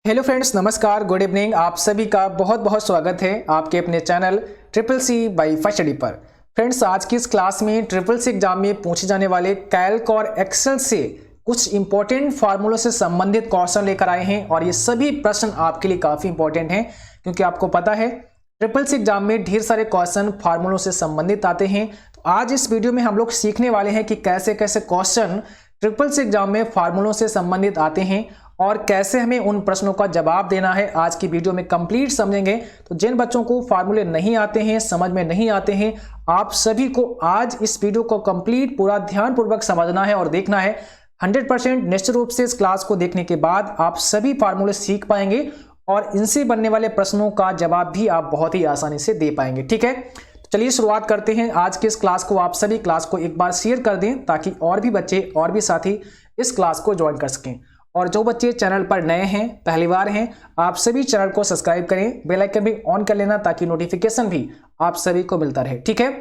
Hello friends, नमस्कार, good evening. आप सभी का बहुत बहुत स्वागत है आपके अपने channel triple C by fast study पर। फ्रेंड्स, आज की इस क्लास में ट्रिपल सी एग्जाम में पूछे जाने वाले कैल्क और एक्सेल से कुछ इंपॉर्टेंट फार्मूलों से संबंधित क्वेश्चन लेकर आए हैं और ये सभी प्रश्न आपके लिए काफ़ी इंपॉर्टेंट हैं क्योंकि आपको पता है ट्रिपल सी एग्जाम में ढेर सारे क्वेश्चन फार्मूलों से संबंधित आते हैं। तो आज इस वीडियो में हम लोग सीखने वाले हैं कि कैसे कैसे क्वेश्चन ट्रिपल सी एग्जाम में फार्मूलों से संबंधित आते हैं और कैसे हमें उन प्रश्नों का जवाब देना है। आज की वीडियो में कंप्लीट समझेंगे। तो जिन बच्चों को फार्मूले नहीं आते हैं, समझ में नहीं आते हैं, आप सभी को आज इस वीडियो को कंप्लीट पूरा ध्यानपूर्वक समझना है और देखना है। 100% निश्चित रूप से इस क्लास को देखने के बाद आप सभी फार्मूले सीख पाएंगे और इनसे बनने वाले प्रश्नों का जवाब भी आप बहुत ही आसानी से दे पाएंगे। ठीक है, तो चलिए शुरुआत करते हैं आज के इस क्लास को। आप सभी क्लास को एक बार शेयर कर दें ताकि और भी बच्चे और भी साथी इस क्लास को ज्वाइन कर सकें। और जो बच्चे चैनल पर नए हैं, पहली बार हैं, आप सभी चैनल को सब्सक्राइब करें, बेल आइकन भी ऑन कर लेना ताकि नोटिफिकेशन भी आप सभी को मिलता रहे। ठीक है,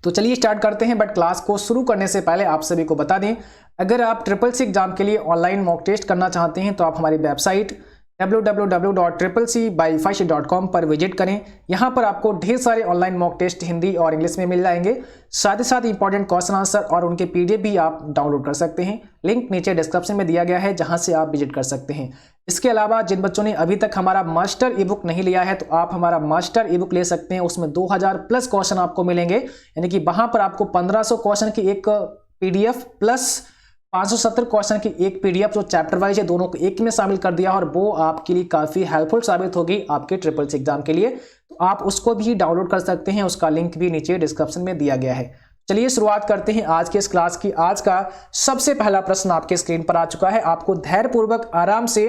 तो चलिए स्टार्ट करते हैं। बट क्लास को शुरू करने से पहले आप सभी को बता दें, अगर आप ट्रिपल सी एग्जाम के लिए ऑनलाइन मॉक टेस्ट करना चाहते हैं तो आप हमारी वेबसाइट www.triplec-byfast.com पर विजिट करें। यहाँ पर आपको ढेर सारे ऑनलाइन मॉक टेस्ट हिंदी और इंग्लिश में मिल जाएंगे। साथ ही साथ इंपॉर्टेंट क्वेश्चन आंसर और उनके पीडीएफ भी आप डाउनलोड कर सकते हैं। लिंक नीचे डिस्क्रिप्शन में दिया गया है जहाँ से आप विजिट कर सकते हैं। इसके अलावा जिन बच्चों ने अभी तक हमारा मास्टर ई बुक नहीं लिया है तो आप हमारा मास्टर ई बुक ले सकते हैं। उसमें 2000 प्लस क्वेश्चन आपको मिलेंगे, यानी कि वहाँ पर आपको 1500 क्वेश्चन की एक पीडीएफ प्लस 570 क्वेश्चन की एक पीडीएफ जो चैप्टर वाइज है, दोनों को एक में शामिल कर दिया और वो आपके लिए काफ़ी हेल्पफुल साबित होगी आपके ट्रिपल सी एग्जाम के लिए। तो आप उसको भी डाउनलोड कर सकते हैं, उसका लिंक भी नीचे डिस्क्रिप्शन में दिया गया है। चलिए शुरुआत करते हैं आज के इस क्लास की। आज का सबसे पहला प्रश्न आपके स्क्रीन पर आ चुका है। आपको धैर्यपूर्वक आराम से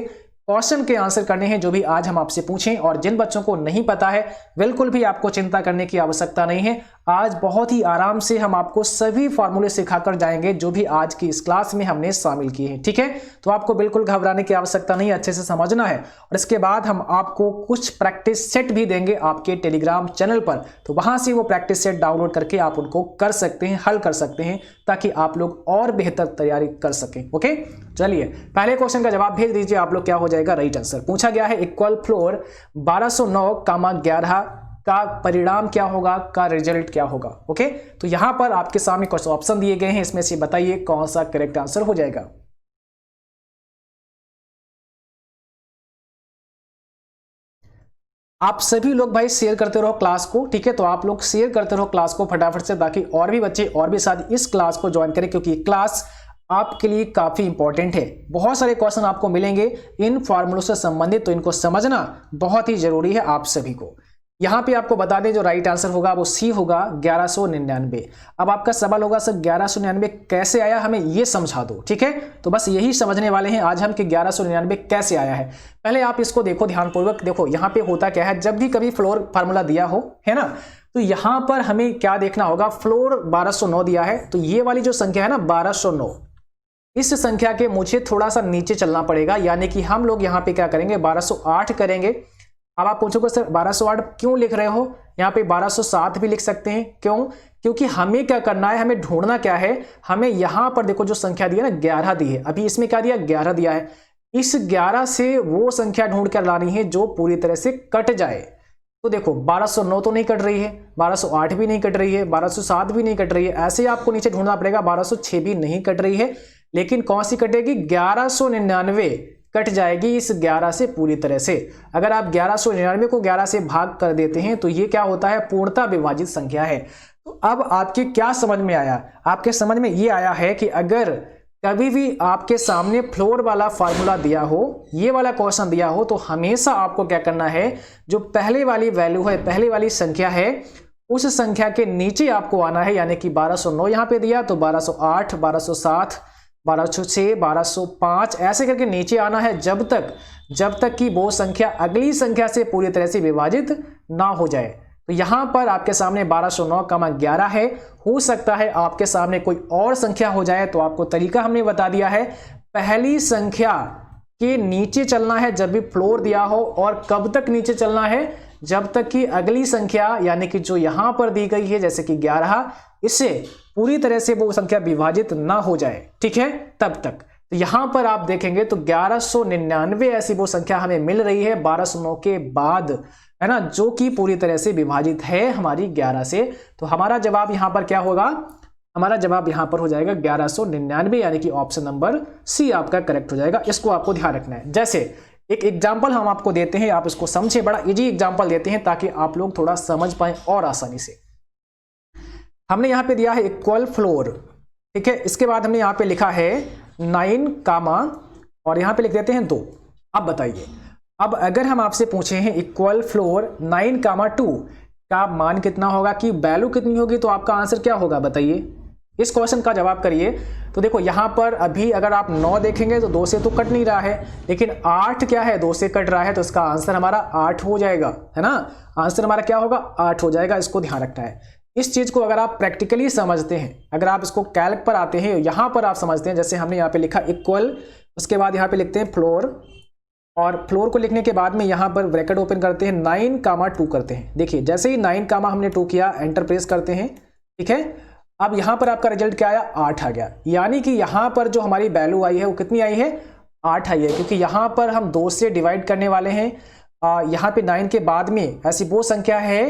क्वेश्चन के आंसर करने हैं जो भी आज हम आपसे पूछें। और जिन बच्चों को नहीं पता है, बिल्कुल भी आपको चिंता करने की आवश्यकता नहीं है। आज बहुत ही आराम से हम आपको सभी फार्मूले सिखाकर जाएंगे जो भी आज की इस क्लास में हमने शामिल किए हैं। ठीक है, तो आपको बिल्कुल घबराने की आवश्यकता नहीं है, अच्छे से समझना है। और इसके बाद हम आपको कुछ प्रैक्टिस सेट भी देंगे आपके टेलीग्राम चैनल पर, तो वहां से वो प्रैक्टिस सेट डाउनलोड करके आप उनको कर सकते हैं, हल कर सकते हैं, ताकि आप लोग और बेहतर तैयारी कर सकें। ओके, चलिए पहले क्वेश्चन का जवाब भेज दीजिए। आप लोग क्या हो जाएगा, राइट आंसर पूछा गया है इक्वल फ्लोर 1209,11 का परिणाम क्या होगा, का रिजल्ट क्या होगा। ओके, तो यहां पर आपके सामने कुछ ऑप्शन दिए गए हैं, इसमें से बताइए कौन सा करेक्ट आंसर हो जाएगा। आप सभी लोग भाई शेयर करते रहो क्लास को। ठीक है, तो आप लोग शेयर करते रहो क्लास को फटाफट से, ताकि और भी बच्चे और भी साथ इस क्लास को ज्वाइन करें, क्योंकि क्लास आपके लिए काफी इंपॉर्टेंट है। बहुत सारे क्वेश्चन आपको मिलेंगे इन फॉर्मूलों से संबंधित, तो इनको समझना बहुत ही जरूरी है आप सभी को। यहाँ पे आपको बता दें जो राइट आंसर होगा वो सी होगा, 1199। अब आपका सवाल होगा सर 1199 कैसे आया, हमें ये समझा दो। ठीक है, तो बस यही समझने वाले हैं आज हम कि 1199 कैसे आया है। पहले आप इसको देखो ध्यानपूर्वक। देखो यहाँ पे होता क्या है, जब भी कभी फ्लोर फार्मूला दिया हो, है ना, तो यहाँ पर हमें क्या देखना होगा, फ्लोर 1209 दिया है, तो ये वाली जो संख्या है ना 1209, इस संख्या के मुझे थोड़ा सा नीचे चलना पड़ेगा, यानी कि हम लोग यहाँ पे क्या करेंगे, 1208 करेंगे। अब आप पूछोगे सर 1208 क्यों लिख रहे हो, यहाँ पे 1207 भी लिख सकते हैं। क्यों? क्योंकि हमें क्या करना है, हमें ढूंढना क्या है, हमें यहाँ पर देखो जो संख्या दी है ना 11 दी है, अभी इसमें क्या दिया, 11 दिया है। इस 11 से वो संख्या ढूंढ कर लानी है जो पूरी तरह से कट जाए। तो देखो 1209 तो नहीं कट रही है, 1208 भी नहीं कट रही है, 1207 भी नहीं कट रही है, ऐसे ही आपको नीचे ढूंढना पड़ेगा। 1206 भी नहीं कट रही है, लेकिन कौन सी कटेगी, 1199 कट जाएगी इस 11 से पूरी तरह से। अगर आप 1199 को 11 से भाग कर देते हैं तो ये क्या होता है, पूर्णतः विभाजित संख्या है। तो अब आपके क्या समझ में आया, आपके समझ में ये आया है कि अगर कभी भी आपके सामने फ्लोर वाला फार्मूला दिया हो, ये वाला क्वेश्चन दिया हो, तो हमेशा आपको क्या करना है, जो पहले वाली वैल्यू है, पहले वाली संख्या है, उस संख्या के नीचे आपको आना है। यानी कि 1209 यहाँ पे दिया तो 1208, 1207, 1206, 1205 ऐसे करके नीचे आना है, जब तक कि वो संख्या अगली संख्या से पूरी तरह से विभाजित ना हो जाए। तो यहाँ पर आपके सामने 1209,11 है। हो सकता है आपके सामने कोई और संख्या हो जाए, तो आपको तरीका हमने बता दिया है, पहली संख्या के नीचे चलना है जब भी फ्लोर दिया हो, और कब तक नीचे चलना है, जब तक कि अगली संख्या यानी कि जो यहां पर दी गई है जैसे कि 11, इससे पूरी तरह से वो संख्या विभाजित ना हो जाए। ठीक है, तब तक तो यहां पर आप देखेंगे तो 1199 ऐसी वो संख्या हमें मिल रही है 1209 के बाद, है ना, जो कि पूरी तरह से विभाजित है हमारी 11 से। तो हमारा जवाब यहां पर क्या होगा, हमारा जवाब यहां पर हो जाएगा 1199, यानी कि ऑप्शन नंबर सी आपका करेक्ट हो जाएगा। इसको आपको ध्यान रखना है। जैसे एक एग्जाम्पल हम आपको देते हैं, आप इसको समझे, बड़ा इजी एग्जाम्पल देते हैं ताकि आप लोग थोड़ा समझ पाए और आसानी से। हमने यहां पे दिया है इक्वल फ्लोर, ठीक है, इसके बाद हमने यहां पे लिखा है 9 कामा और यहां पे लिख देते हैं 2। अब बताइए, अब अगर हम आपसे पूछे हैं इक्वल फ्लोर 9 कामा 2 का मान कितना होगा, कि वैल्यू कितनी होगी, तो आपका आंसर क्या होगा बताइए, इस क्वेश्चन का जवाब करिए। तो देखो यहां पर अभी अगर आप 9 देखेंगे तो 2 से तो कट नहीं रहा है, लेकिन 8 क्या है, 2 से कट रहा है, तो इसका आंसर हमारा 8 हो जाएगा, है ना, आंसर हमारा क्या होगा, 8 हो जाएगा। इसको ध्यान रखना है। इस चीज को अगर आप प्रैक्टिकली समझते हैं, अगर आप इसको कैल्क पर आते हैं, यहां पर आप समझते हैं, जैसे हमने यहाँ पे लिखा इक्वल, उसके बाद यहाँ पे लिखते हैं फ्लोर, और फ्लोर को लिखने के बाद में यहां पर ब्रैकेट ओपन करते हैं, 9 कामा 2 करते हैं। देखिए जैसे ही 9 कामा हमने 2 किया, एंटर प्रेस करते हैं, ठीक है। अब यहां पर आपका रिजल्ट क्या आया, 8 आ गया, यानी कि यहां पर जो हमारी वैल्यू आई है वो कितनी आई है, 8 आई है, क्योंकि यहां पर हम 2 से डिवाइड करने वाले हैं। यहां पे 9 के बाद में ऐसी वो संख्या है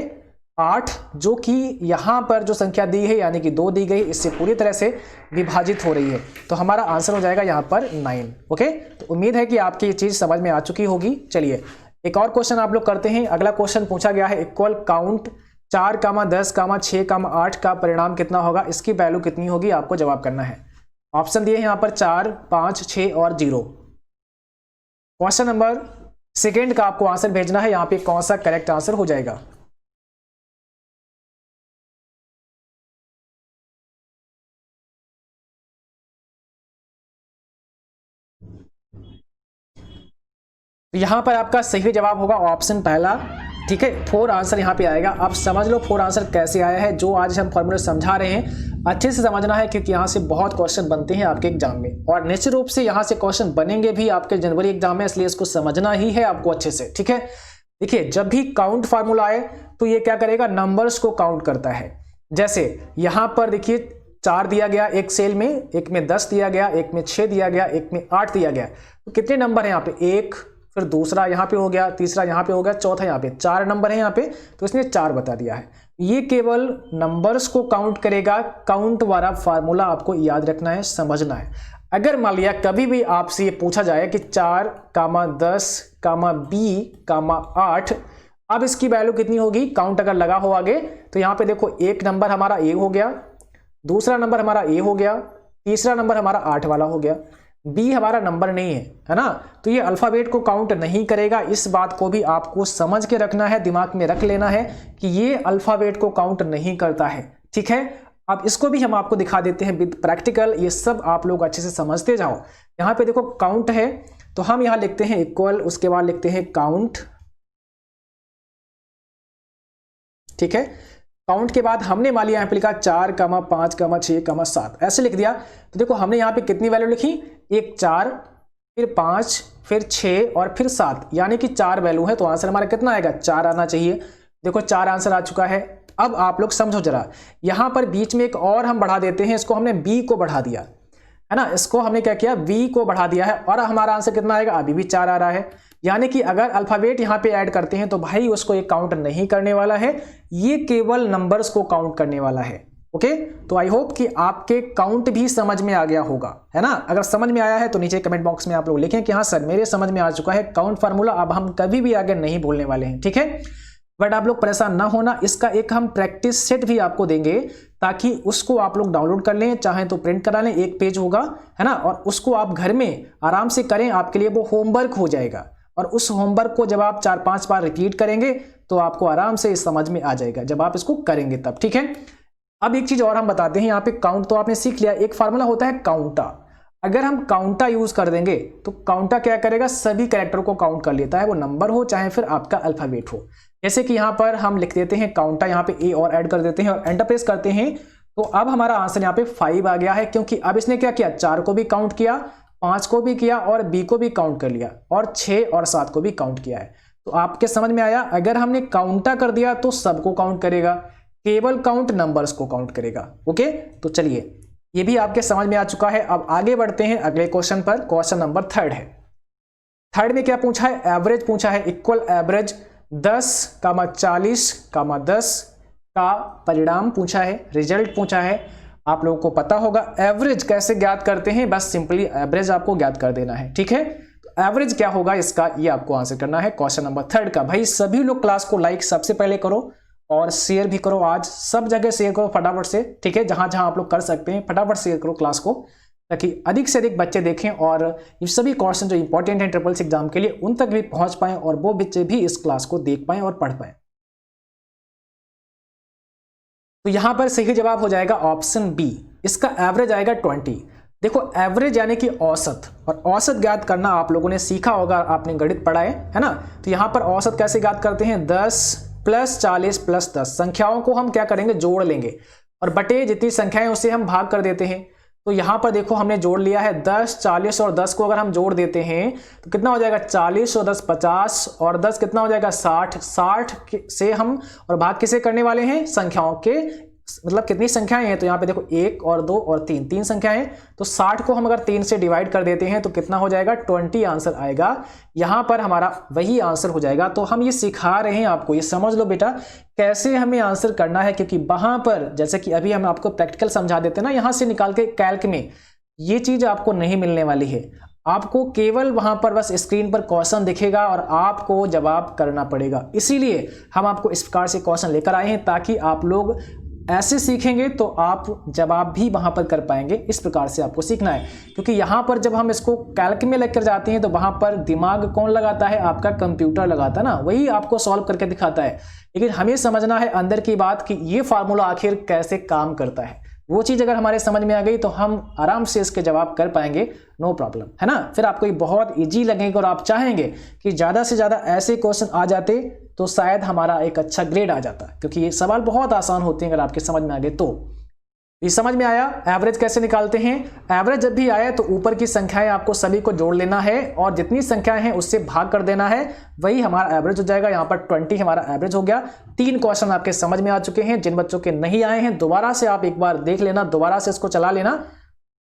8, जो कि यहां पर जो संख्या दी है यानी कि 2 दी गई, इससे पूरी तरह से विभाजित हो रही है। तो हमारा आंसर हो जाएगा यहां पर 9। ओके, तो उम्मीद है कि आपकी ये चीज समझ में आ चुकी होगी। चलिए एक और क्वेश्चन आप लोग करते हैं। अगला क्वेश्चन पूछा गया है इक्वल काउंट 4, 10, 6, 8 का परिणाम कितना होगा, इसकी वैल्यू कितनी होगी, आपको जवाब करना है। ऑप्शन दिए हैं यहां पर 4, 5, 6 और 0। क्वेश्चन नंबर सेकेंड का आपको आंसर भेजना है, यहां पे कौन सा करेक्ट आंसर हो जाएगा। तो यहां पर आपका सही जवाब होगा ऑप्शन पहला, ठीक है। 4 आंसर यहां पे आएगा। आप समझ लो 4 आंसर कैसे आया है, जो आज हम फॉर्मूले समझा रहे हैं अच्छे से समझना है, क्योंकि यहां से बहुत क्वेश्चन बनते हैं आपके एग्जाम में, और निश्चित रूप से यहां से क्वेश्चन बनेंगे भी आपके जनवरी एग्जाम में, इसलिए इसको समझना ही है आपको अच्छे से, ठीक है। देखिए जब भी काउंट फार्मूला आए तो ये क्या करेगा, नंबर्स को काउंट करता है। जैसे यहां पर देखिए 4 दिया गया एक सेल में, एक में 10 दिया गया, एक में 6 दिया गया, एक में 8 दिया गया, तो कितने नंबर है यहाँ पे, 1, फिर दूसरा यहाँ पे हो गया, तीसरा यहाँ पे हो गया, चौथा यहाँ पे, 4 नंबर है यहाँ पे, तो इसने 4 बता दिया है। ये केवल नंबर्स को काउंट करेगा। काउंट वाला फार्मूला आपको याद रखना है, समझना है। अगर मान लिया कभी भी आपसे ये पूछा जाए कि 4, 10, B, 8, अब इसकी वैल्यू कितनी होगी, काउंट अगर लगा हो आगे, तो यहाँ पे देखो एक नंबर हमारा ए हो गया, दूसरा नंबर हमारा ए हो गया, तीसरा नंबर हमारा 8 वाला हो गया, बी हमारा नंबर नहीं है ना, तो ये अल्फाबेट को काउंट नहीं करेगा। इस बात को भी आपको समझ के रखना है, दिमाग में रख लेना है कि ये अल्फाबेट को काउंट नहीं करता है, ठीक है। अब इसको भी हम आपको दिखा देते हैं विद प्रैक्टिकल, ये सब आप लोग अच्छे से समझते जाओ। यहाँ पे देखो काउंट है, तो हम यहाँ लिखते हैं इक्वल, उसके बाद लिखते हैं काउंट, ठीक है। काउंट के बाद हमने मान लिया यहाँ पे लिखा 4, 5, 6, 7, ऐसे लिख दिया। तो देखो हमने यहाँ पे कितनी वैल्यू लिखी, एक 4, फिर 5, फिर 6 और फिर 7, यानी कि 4 वैल्यू है, तो आंसर हमारा कितना आएगा, 4 आना चाहिए। देखो 4 आंसर आ चुका है। अब आप लोग समझो जरा, यहां पर बीच में एक और हम बढ़ा देते हैं, इसको हमने बी को बढ़ा दिया है ना, इसको हमने क्या किया, बी को बढ़ा दिया है, और हमारा आंसर कितना आएगा, अभी भी 4 आ रहा है। यानी कि अगर अल्फाबेट यहां पे ऐड करते हैं तो भाई उसको ये काउंट नहीं करने वाला है, ये केवल नंबर्स को काउंट करने वाला है। ओके, तो आई होप कि आपके काउंट भी समझ में आ गया होगा, है ना। अगर समझ में आया है तो नीचे कमेंट बॉक्स में आप लोग लिखें कि हाँ सर मेरे समझ में आ चुका है काउंट फार्मूला, अब हम कभी भी आगे नहीं भूलने वाले हैं, ठीक है। बट आप लोग परेशान ना होना, इसका एक हम प्रैक्टिस सेट भी आपको देंगे, ताकि उसको आप लोग डाउनलोड कर लें, चाहे तो प्रिंट करा लें, एक पेज होगा, है ना, और उसको आप घर में आराम से करें, आपके लिए वो होमवर्क हो जाएगा। और उस होमवर्क को जब आप 4-5 बार रिपीट करेंगे तो आपको आराम से समझ में आ जाएगा, जब आप इसको करेंगे तब, ठीक है। अब एक चीज और हम बताते हैं, यहाँ पे काउंट तो आपने सीख लिया, एक फार्मूला होता है काउंटा। अगर हम काउंटा यूज कर देंगे तो काउंटा क्या करेगा, सभी कैरेक्टर को काउंट कर लेता है, वो नंबर हो चाहे फिर आपका अल्फाबेट हो। जैसे कि यहाँ पर हम लिख देते हैं काउंटा, यहाँ पे ए और ऐड कर देते हैं और एंटर प्रेस करते हैं, तो अब हमारा आंसर यहाँ पे 5 आ गया है, क्योंकि अब इसने क्या किया, 4 को भी काउंट किया, 5 को भी किया और बी को भी काउंट कर लिया, और 6 और 7 को भी काउंट किया है। तो आपके समझ में आया, अगर हमने काउंटा कर दिया तो सबको काउंट करेगा, केवल काउंट नंबर्स को काउंट करेगा। ओके, तो चलिए ये भी आपके समझ में आ चुका है। अब आगे बढ़ते हैं अगले क्वेश्चन पर। क्वेश्चन नंबर 3 है। थर्ड में क्या पूछा है? एवरेज पूछा है। इक्वल एवरेज 10, 40, 10 का परिणाम पूछा है, रिजल्ट पूछा है। आप लोगों को पता होगा एवरेज कैसे ज्ञात करते हैं, बस सिंपली एवरेज आपको ज्ञात कर देना है, ठीक है। तो एवरेज क्या होगा इसका, ये आपको आंसर करना है क्वेश्चन नंबर 3 का। भाई सभी लोग क्लास को लाइक सबसे पहले करो और शेयर भी करो। आज सब जगह शेयर करो फटाफट से, ठीक है। जहां जहां आप लोग कर सकते हैं फटाफट शेयर करो क्लास को, ताकि अधिक से अधिक बच्चे देखें और ये सभी क्वेश्चन जो इंपॉर्टेंट हैं ट्रिपल सी एग्जाम के लिए उन तक भी पहुंच पाएं और वो बच्चे भी इस क्लास को देख पाएं और पढ़ पाएं। तो यहां पर सही जवाब हो जाएगा ऑप्शन बी। इसका एवरेज आएगा 20। देखो एवरेज यानी कि औसत, और औसत ज्ञात करना आप लोगों ने सीखा होगा, आपने गणित पढ़ा है ना। तो यहां पर औसत कैसे ज्ञात करते हैं? 10 + 40 + 10। संख्याओं को हम क्या करेंगे? जोड़ लेंगे और बटे जितनी संख्याएं उसे हम भाग कर देते हैं। तो यहां पर देखो हमने जोड़ लिया है 10, 40 और 10 को अगर हम जोड़ देते हैं तो कितना हो जाएगा? 40 और 10 50 और 10 कितना हो जाएगा? 60। 60 से हम और भाग किसे करने वाले हैं? संख्याओं के, मतलब कितनी संख्याएं हैं? तो यहाँ पे देखो 1 और 2 और 3, 3 संख्याएं हैं। तो 60 को हम अगर 3 से डिवाइड कर देते हैं तो कितना हो जाएगा? 20 आंसर आएगा। यहां पर हमारा वही आंसर हो जाएगा। तो हम ये सिखा रहे हैं आपको, ये समझ लो बेटा कैसे हमें आंसर करना है, क्योंकि वहां पर जैसे कि अभी हम आपको प्रैक्टिकल समझा देते हैं ना, यहां से निकाल के कैल्क में ये चीज आपको नहीं मिलने वाली है। आपको केवल वहां पर बस स्क्रीन पर क्वेश्चन दिखेगा और आपको जवाब करना पड़ेगा। इसीलिए हम आपको इस प्रकार से क्वेश्चन लेकर आए हैं, ताकि आप लोग ऐसे सीखेंगे तो आप जवाब भी वहां पर कर पाएंगे। इस प्रकार से आपको सीखना है, क्योंकि यहां पर जब हम इसको कैल्क में लेकर जाते हैं तो वहां पर दिमाग कौन लगाता है? आपका कंप्यूटर लगाता है ना, वही आपको सॉल्व करके दिखाता है। लेकिन हमें समझना है अंदर की बात कि ये फार्मूला आखिर कैसे काम करता है। वो चीज अगर हमारे समझ में आ गई तो हम आराम से इसके जवाब कर पाएंगे, नो प्रॉब्लम, है ना। फिर आपको ये बहुत इजी लगेगा और आप चाहेंगे कि ज्यादा से ज्यादा ऐसे क्वेश्चन आ जाते तो शायद हमारा एक अच्छा ग्रेड आ जाता, क्योंकि ये सवाल बहुत आसान होते हैं अगर आपके समझ में आ गए तो। ये समझ में आया एवरेज कैसे निकालते हैं? एवरेज जब भी आए तो ऊपर की संख्याएं आपको सभी को जोड़ लेना है और जितनी संख्याएं हैं उससे भाग कर देना है, वही हमारा एवरेज हो जाएगा। यहाँ पर 20 हमारा एवरेज हो गया। 3 क्वेश्चन आपके समझ में आ चुके हैं। जिन बच्चों के नहीं आए हैं दोबारा से आप एक बार देख लेना, दोबारा से इसको चला लेना,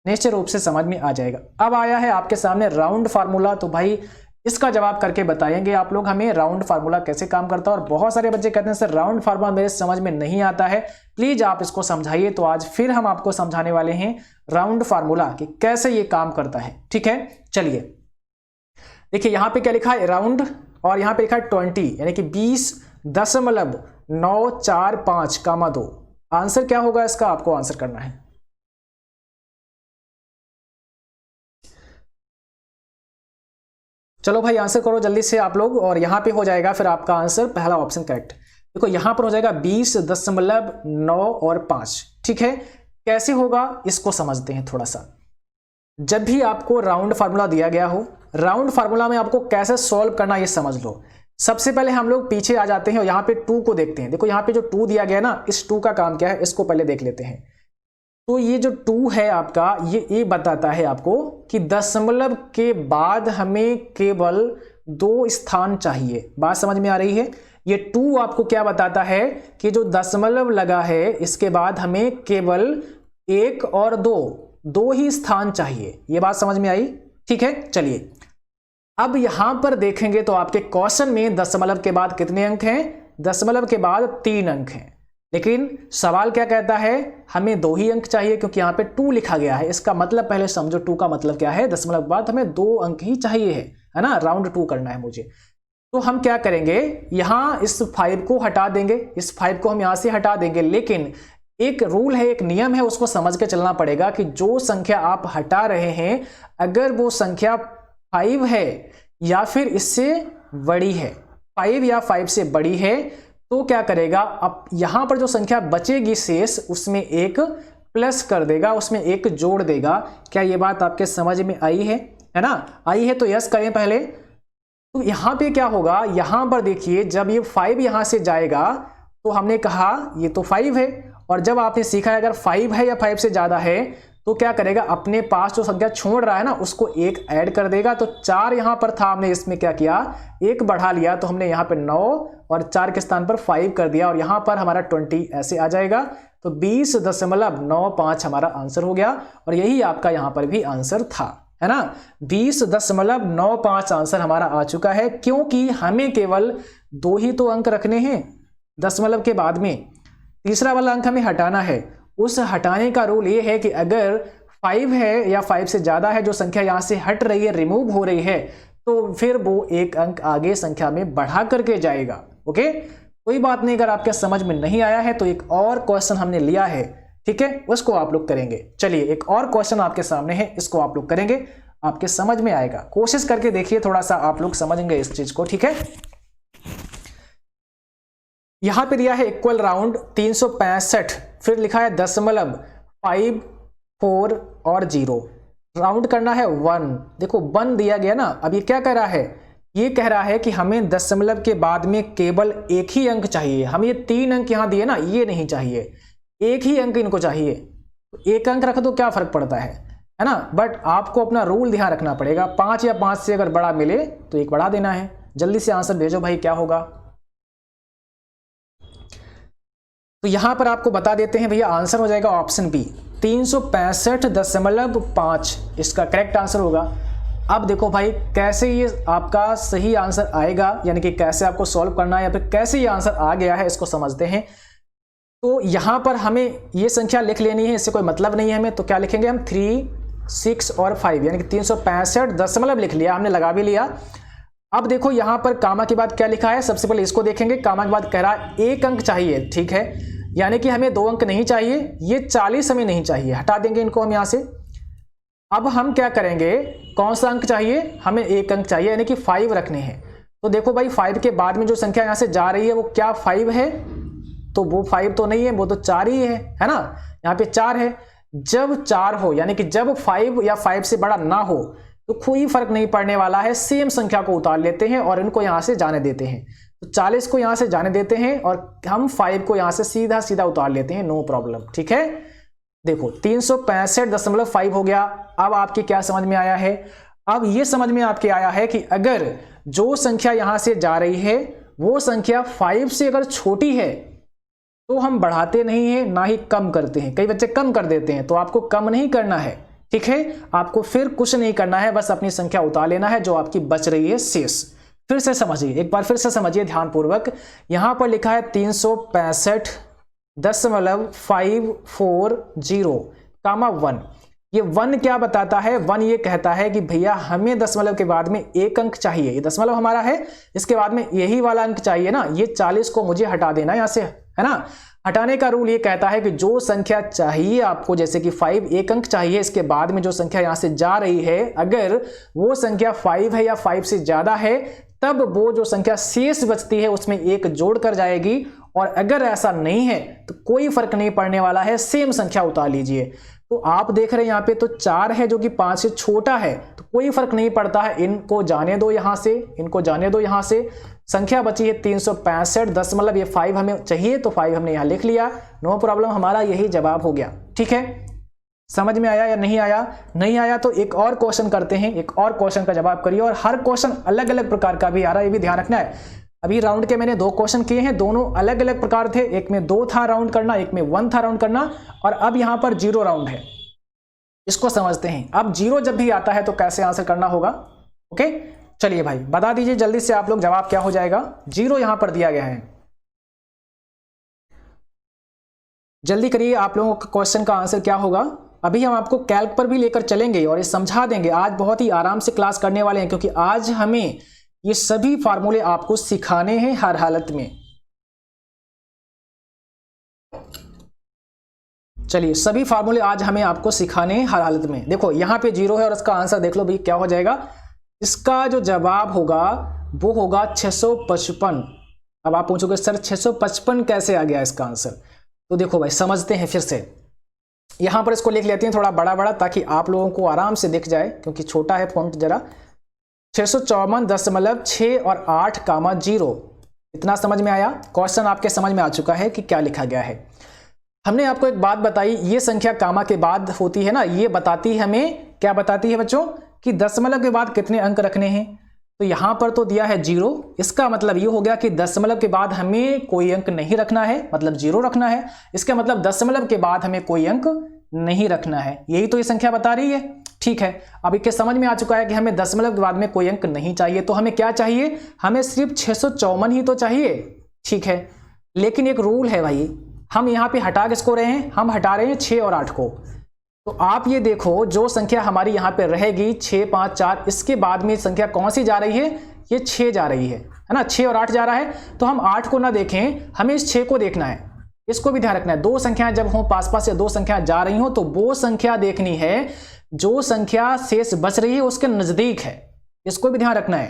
निश्चित रूप से समझ में आ जाएगा। अब आया है आपके सामने राउंड फार्मूला। तो भाई इसका जवाब करके बताएंगे आप लोग हमें राउंड फार्मूला कैसे काम करता है। और बहुत सारे बच्चे कहते हैं सर राउंड फार्मूला मेरे समझ में नहीं आता है, प्लीज आप इसको समझाइए। तो आज फिर हम आपको समझाने वाले हैं राउंड फार्मूला कि कैसे ये काम करता है, ठीक है। चलिए देखिए यहां पे क्या लिखा है? राउंड, और यहां पे लिखा है 20 यानी कि 20.945, 2। आंसर क्या होगा इसका? आपको आंसर करना है। चलो भाई आंसर करो जल्दी से आप लोग, और यहां पे हो जाएगा फिर आपका आंसर पहला ऑप्शन करेक्ट। देखो यहां पर हो जाएगा 20.9 ठीक है। कैसे होगा इसको समझते हैं थोड़ा सा। जब भी आपको राउंड फार्मूला दिया गया हो, राउंड फार्मूला में आपको कैसे सॉल्व करना ये समझ लो। सबसे पहले हम लोग पीछे आ जाते हैं और यहाँ पे 2 को देखते हैं। देखो यहाँ पे जो 2 दिया गया ना, इस 2 का काम क्या है इसको पहले देख लेते हैं। तो ये जो 2 है आपका, ये बताता है आपको कि दशमलव के बाद हमें केवल 2 स्थान चाहिए। बात समझ में आ रही है? ये 2 आपको क्या बताता है कि जो दशमलव लगा है इसके बाद हमें केवल 1 और 2 ही स्थान चाहिए। ये बात समझ में आई? ठीक है। चलिए अब यहां पर देखेंगे तो आपके क्वेश्चन में दशमलव के बाद कितने अंक हैं? दशमलव के बाद 3 अंक हैं। लेकिन सवाल क्या कहता है? हमें 2 ही अंक चाहिए, क्योंकि यहाँ पे 2 लिखा गया है। इसका मतलब पहले समझो 2 का मतलब क्या है। दशमलव के बाद हमें 2 अंक ही चाहिए है ना, राउंड 2 करना है मुझे। तो हम क्या करेंगे, यहां इस 5 को हटा देंगे, इस 5 को हम यहां से हटा देंगे। लेकिन एक रूल है, एक नियम है, उसको समझ के चलना पड़ेगा कि जो संख्या आप हटा रहे हैं अगर वो संख्या 5 है या फिर इससे बड़ी है, 5 या 5 से बड़ी है, तो क्या करेगा, अब यहां पर जो संख्या बचेगी शेष उसमें 1 प्लस कर देगा, उसमें 1 जोड़ देगा। क्या ये बात आपके समझ में आई है ना? आई है तो यस करें पहले। तो यहां पे क्या होगा, यहां पर देखिए जब ये 5 यहां से जाएगा तो हमने कहा ये तो 5 है, और जब आपने सीखा है अगर 5 है या 5 से ज्यादा है तो क्या करेगा, अपने पास जो संख्या छोड़ रहा है ना उसको 1 ऐड कर देगा। तो 4 यहां पर था, हमने इसमें क्या किया, 1 बढ़ा लिया, तो हमने यहां पे 9 और 4 के स्थान पर 5 कर दिया, और यहां पर हमारा 20 ऐसे आ जाएगा। तो 20.95 हमारा आंसर हो गया और यही आपका यहां पर भी आंसर था, है ना। 20.95 आंसर हमारा आ चुका है, क्योंकि हमें केवल 2 ही तो अंक रखने हैं दशमलव के बाद में, तीसरा वाला अंक हमें हटाना है। उस हटाने का रूल ये है कि अगर 5 है या 5 से ज्यादा है जो संख्या यहां से हट रही है, रिमूव हो रही है, तो फिर वो एक अंक आगे संख्या में बढ़ा करके जाएगा। ओके, कोई बात नहीं, अगर आपके समझ में नहीं आया है तो एक और क्वेश्चन हमने लिया है, ठीक है, उसको आप लोग करेंगे। चलिए एक और क्वेश्चन आपके सामने है, इसको आप लोग करेंगे, आपके समझ में आएगा। कोशिश करके देखिए, थोड़ा सा आप लोग समझेंगे इस चीज को, ठीक है। यहां पे दिया है इक्वल राउंड 365, फिर लिखा है दशमलव 5, 4 और 0, राउंड करना है 1। देखो 1 दिया गया ना, अब ये क्या कह रहा है, ये कह रहा है कि हमें दशमलव के बाद में केवल एक ही अंक चाहिए। हम ये 3 अंक यहां दिए ना, ये नहीं चाहिए, एक ही अंक इनको चाहिए। एक अंक रख दो, क्या फर्क पड़ता है ना। बट आपको अपना रूल ध्यान रखना पड़ेगा, 5 या 5 से अगर बड़ा मिले तो एक बढ़ा देना है। जल्दी से आंसर भेजो भाई, क्या होगा। तो यहां पर आपको बता देते हैं भैया, आंसर हो जाएगा ऑप्शन बी, 365.5 इसका करेक्ट आंसर होगा। अब देखो भाई, कैसे ये आपका सही आंसर आएगा, यानी कि कैसे आपको सॉल्व करना है या फिर कैसे ये आंसर आ गया है, इसको समझते हैं। तो यहां पर हमें ये संख्या लिख लेनी है, इससे कोई मतलब नहीं है हमें, तो क्या लिखेंगे हम, 3, 6 और 5, यानी कि 365 दशमलव लिख लिया हमने, लगा भी लिया। अब देखो यहां पर कामा के बाद क्या लिखा है, सबसे पहले इसको देखेंगे। कामा के बाद कह रहा है एक अंक चाहिए, ठीक है, यानी कि हमें 2 अंक नहीं चाहिए, ये 40 हमें नहीं चाहिए, हटा देंगे इनको हम यहां से। अब हम क्या करेंगे, कौन सा अंक चाहिए, हमें एक अंक चाहिए, यानी कि 5 रखने हैं। तो देखो भाई, 5 के बाद में जो संख्या यहां से जा रही है वो क्या 5 है, तो वो 5 तो नहीं है, वो तो 4 ही है ना, यहाँ पे 4 है। जब 4 हो, यानी कि जब 5 या 5 से बड़ा ना हो, तो कोई फर्क नहीं पड़ने वाला है, सेम संख्या को उतार लेते हैं और इनको यहां से जाने देते हैं। तो 40 को यहां से जाने देते हैं और हम 5 को यहां से सीधा सीधा उतार लेते हैं, नो प्रॉब्लम, ठीक है। देखो 365.5 हो गया। अब आपके क्या समझ में आया है, अब ये समझ में आपके आया है कि अगर जो संख्या यहां से जा रही है वो संख्या 5 से अगर छोटी है तो हम बढ़ाते नहीं है, ना ही कम करते हैं। कई बच्चे कम कर देते हैं, तो आपको कम नहीं करना है, ठीक है, आपको फिर कुछ नहीं करना है, बस अपनी संख्या उतार लेना है जो आपकी बच रही है शेष। फिर से समझिए, एक बार फिर से समझिए ध्यानपूर्वक। यहां पर लिखा है 365.540, ये 1 क्या बताता है, 1 ये कहता है कि भैया हमें दशमलव के बाद में एक अंक चाहिए, ये दशमलव हमारा है, इसके बाद में यही वाला अंक चाहिए ना, ये 40 को मुझे हटा देना यहां से, है ना। हटाने का रूल ये कहता है कि जो संख्या चाहिए आपको, जैसे कि 5, एक अंक चाहिए, इसके बाद में जो संख्या यहां से जा रही है, अगर वो संख्या 5 है या 5 से ज्यादा है, तब वो जो संख्या शेष बचती है उसमें एक जोड़ कर जाएगी, और अगर ऐसा नहीं है तो कोई फर्क नहीं पड़ने वाला है, सेम संख्या उतार लीजिए। तो आप देख रहे हैं यहाँ पे तो 4 है जो कि 5 से छोटा है, तो कोई फर्क नहीं पड़ता है, इनको जाने दो यहां से, इनको जाने दो यहां से। संख्या बची है 365 दशमलव, ये 5 हमें चाहिए तो 5 हमने यहां लिख लिया, नो प्रॉब्लम, हमारा यही जवाब हो गया, ठीक है। समझ में आया या नहीं आया, नहीं आया तो एक और क्वेश्चन करते हैं, एक और क्वेश्चन का जवाब करिए, और हर क्वेश्चन अलग अलग प्रकार का भी आ रहा है, ये भी ध्यान रखना है। अभी राउंड के मैंने 2 क्वेश्चन किए हैं, दोनों अलग अलग प्रकार थे, एक में 2 था राउंड करना, एक में 1 था राउंड करना, और अब यहां पर 0 राउंड है। इसको समझते हैं। अब 0 जब भी आता है तो कैसे आंसर करना होगा, ओके। चलिए भाई बता दीजिए जल्दी से आप लोग, जवाब क्या हो जाएगा। 0 यहां पर दिया गया है, जल्दी करिए आप लोगों का क्वेश्चन का आंसर क्या होगा। अभी हम आपको कैल्क पर भी लेकर चलेंगे और ये समझा देंगे। आज बहुत ही आराम से क्लास करने वाले हैं, क्योंकि आज हमें ये सभी फार्मूले आपको सिखाने हैं हर हालत में। चलिए सभी फार्मूले आज हमें आपको सिखाने हैं हर हालत में। देखो यहाँ पे 0 है और इसका आंसर देख लो भाई क्या हो जाएगा। इसका जो जवाब होगा वो होगा 655। अब आप पूछोगे सर 655 कैसे आ गया इसका आंसर, तो देखो भाई समझते हैं फिर से। यहां पर इसको लिख लेते हैं थोड़ा बड़ा बड़ा, ताकि आप लोगों को आराम से दिख जाए, क्योंकि छोटा है फॉन्ट जरा। 654.6 और 8,0 इतना समझ में आया। क्वेश्चन आपके समझ में आ चुका है कि क्या लिखा गया है। हमने आपको एक बात बताई, ये संख्या कामा के बाद होती है ना, ये बताती है हमें, क्या बताती है बच्चों, कि दशमलव के बाद कितने अंक रखने हैं। तो यहां पर तो दिया है 0, इसका मतलब ये हो गया कि दशमलव के बाद हमें कोई अंक नहीं रखना है, मतलब 0 रखना है। इसका मतलब दशमलव के बाद हमें कोई अंक नहीं रखना है, यही तो ये संख्या बता रही है। ठीक है, अब इसके समझ में आ चुका है कि हमें दशमलव के बाद में कोई अंक नहीं चाहिए, तो हमें क्या चाहिए, हमें सिर्फ 654 ही तो चाहिए। ठीक है, लेकिन एक रूल है भाई, हम यहाँ पे हटा किसको रहे हैं, हम हटा रहे हैं 6 और 8 को। तो आप ये देखो, जो संख्या हमारी यहाँ पे रहेगी 6, 5, 4, इसके बाद में संख्या कौन सी जा रही है, ये 6 जा रही है ना, 6 और 8 जा रहा है। तो हम 8 को ना देखें, हमें इस 6 को देखना है, इसको भी ध्यान रखना है। दो संख्याएं जब हो पास पास या दो संख्या जा रही हो, तो वो संख्या देखनी है जो संख्या शेष बच रही है उसके नजदीक है, इसको भी ध्यान रखना है।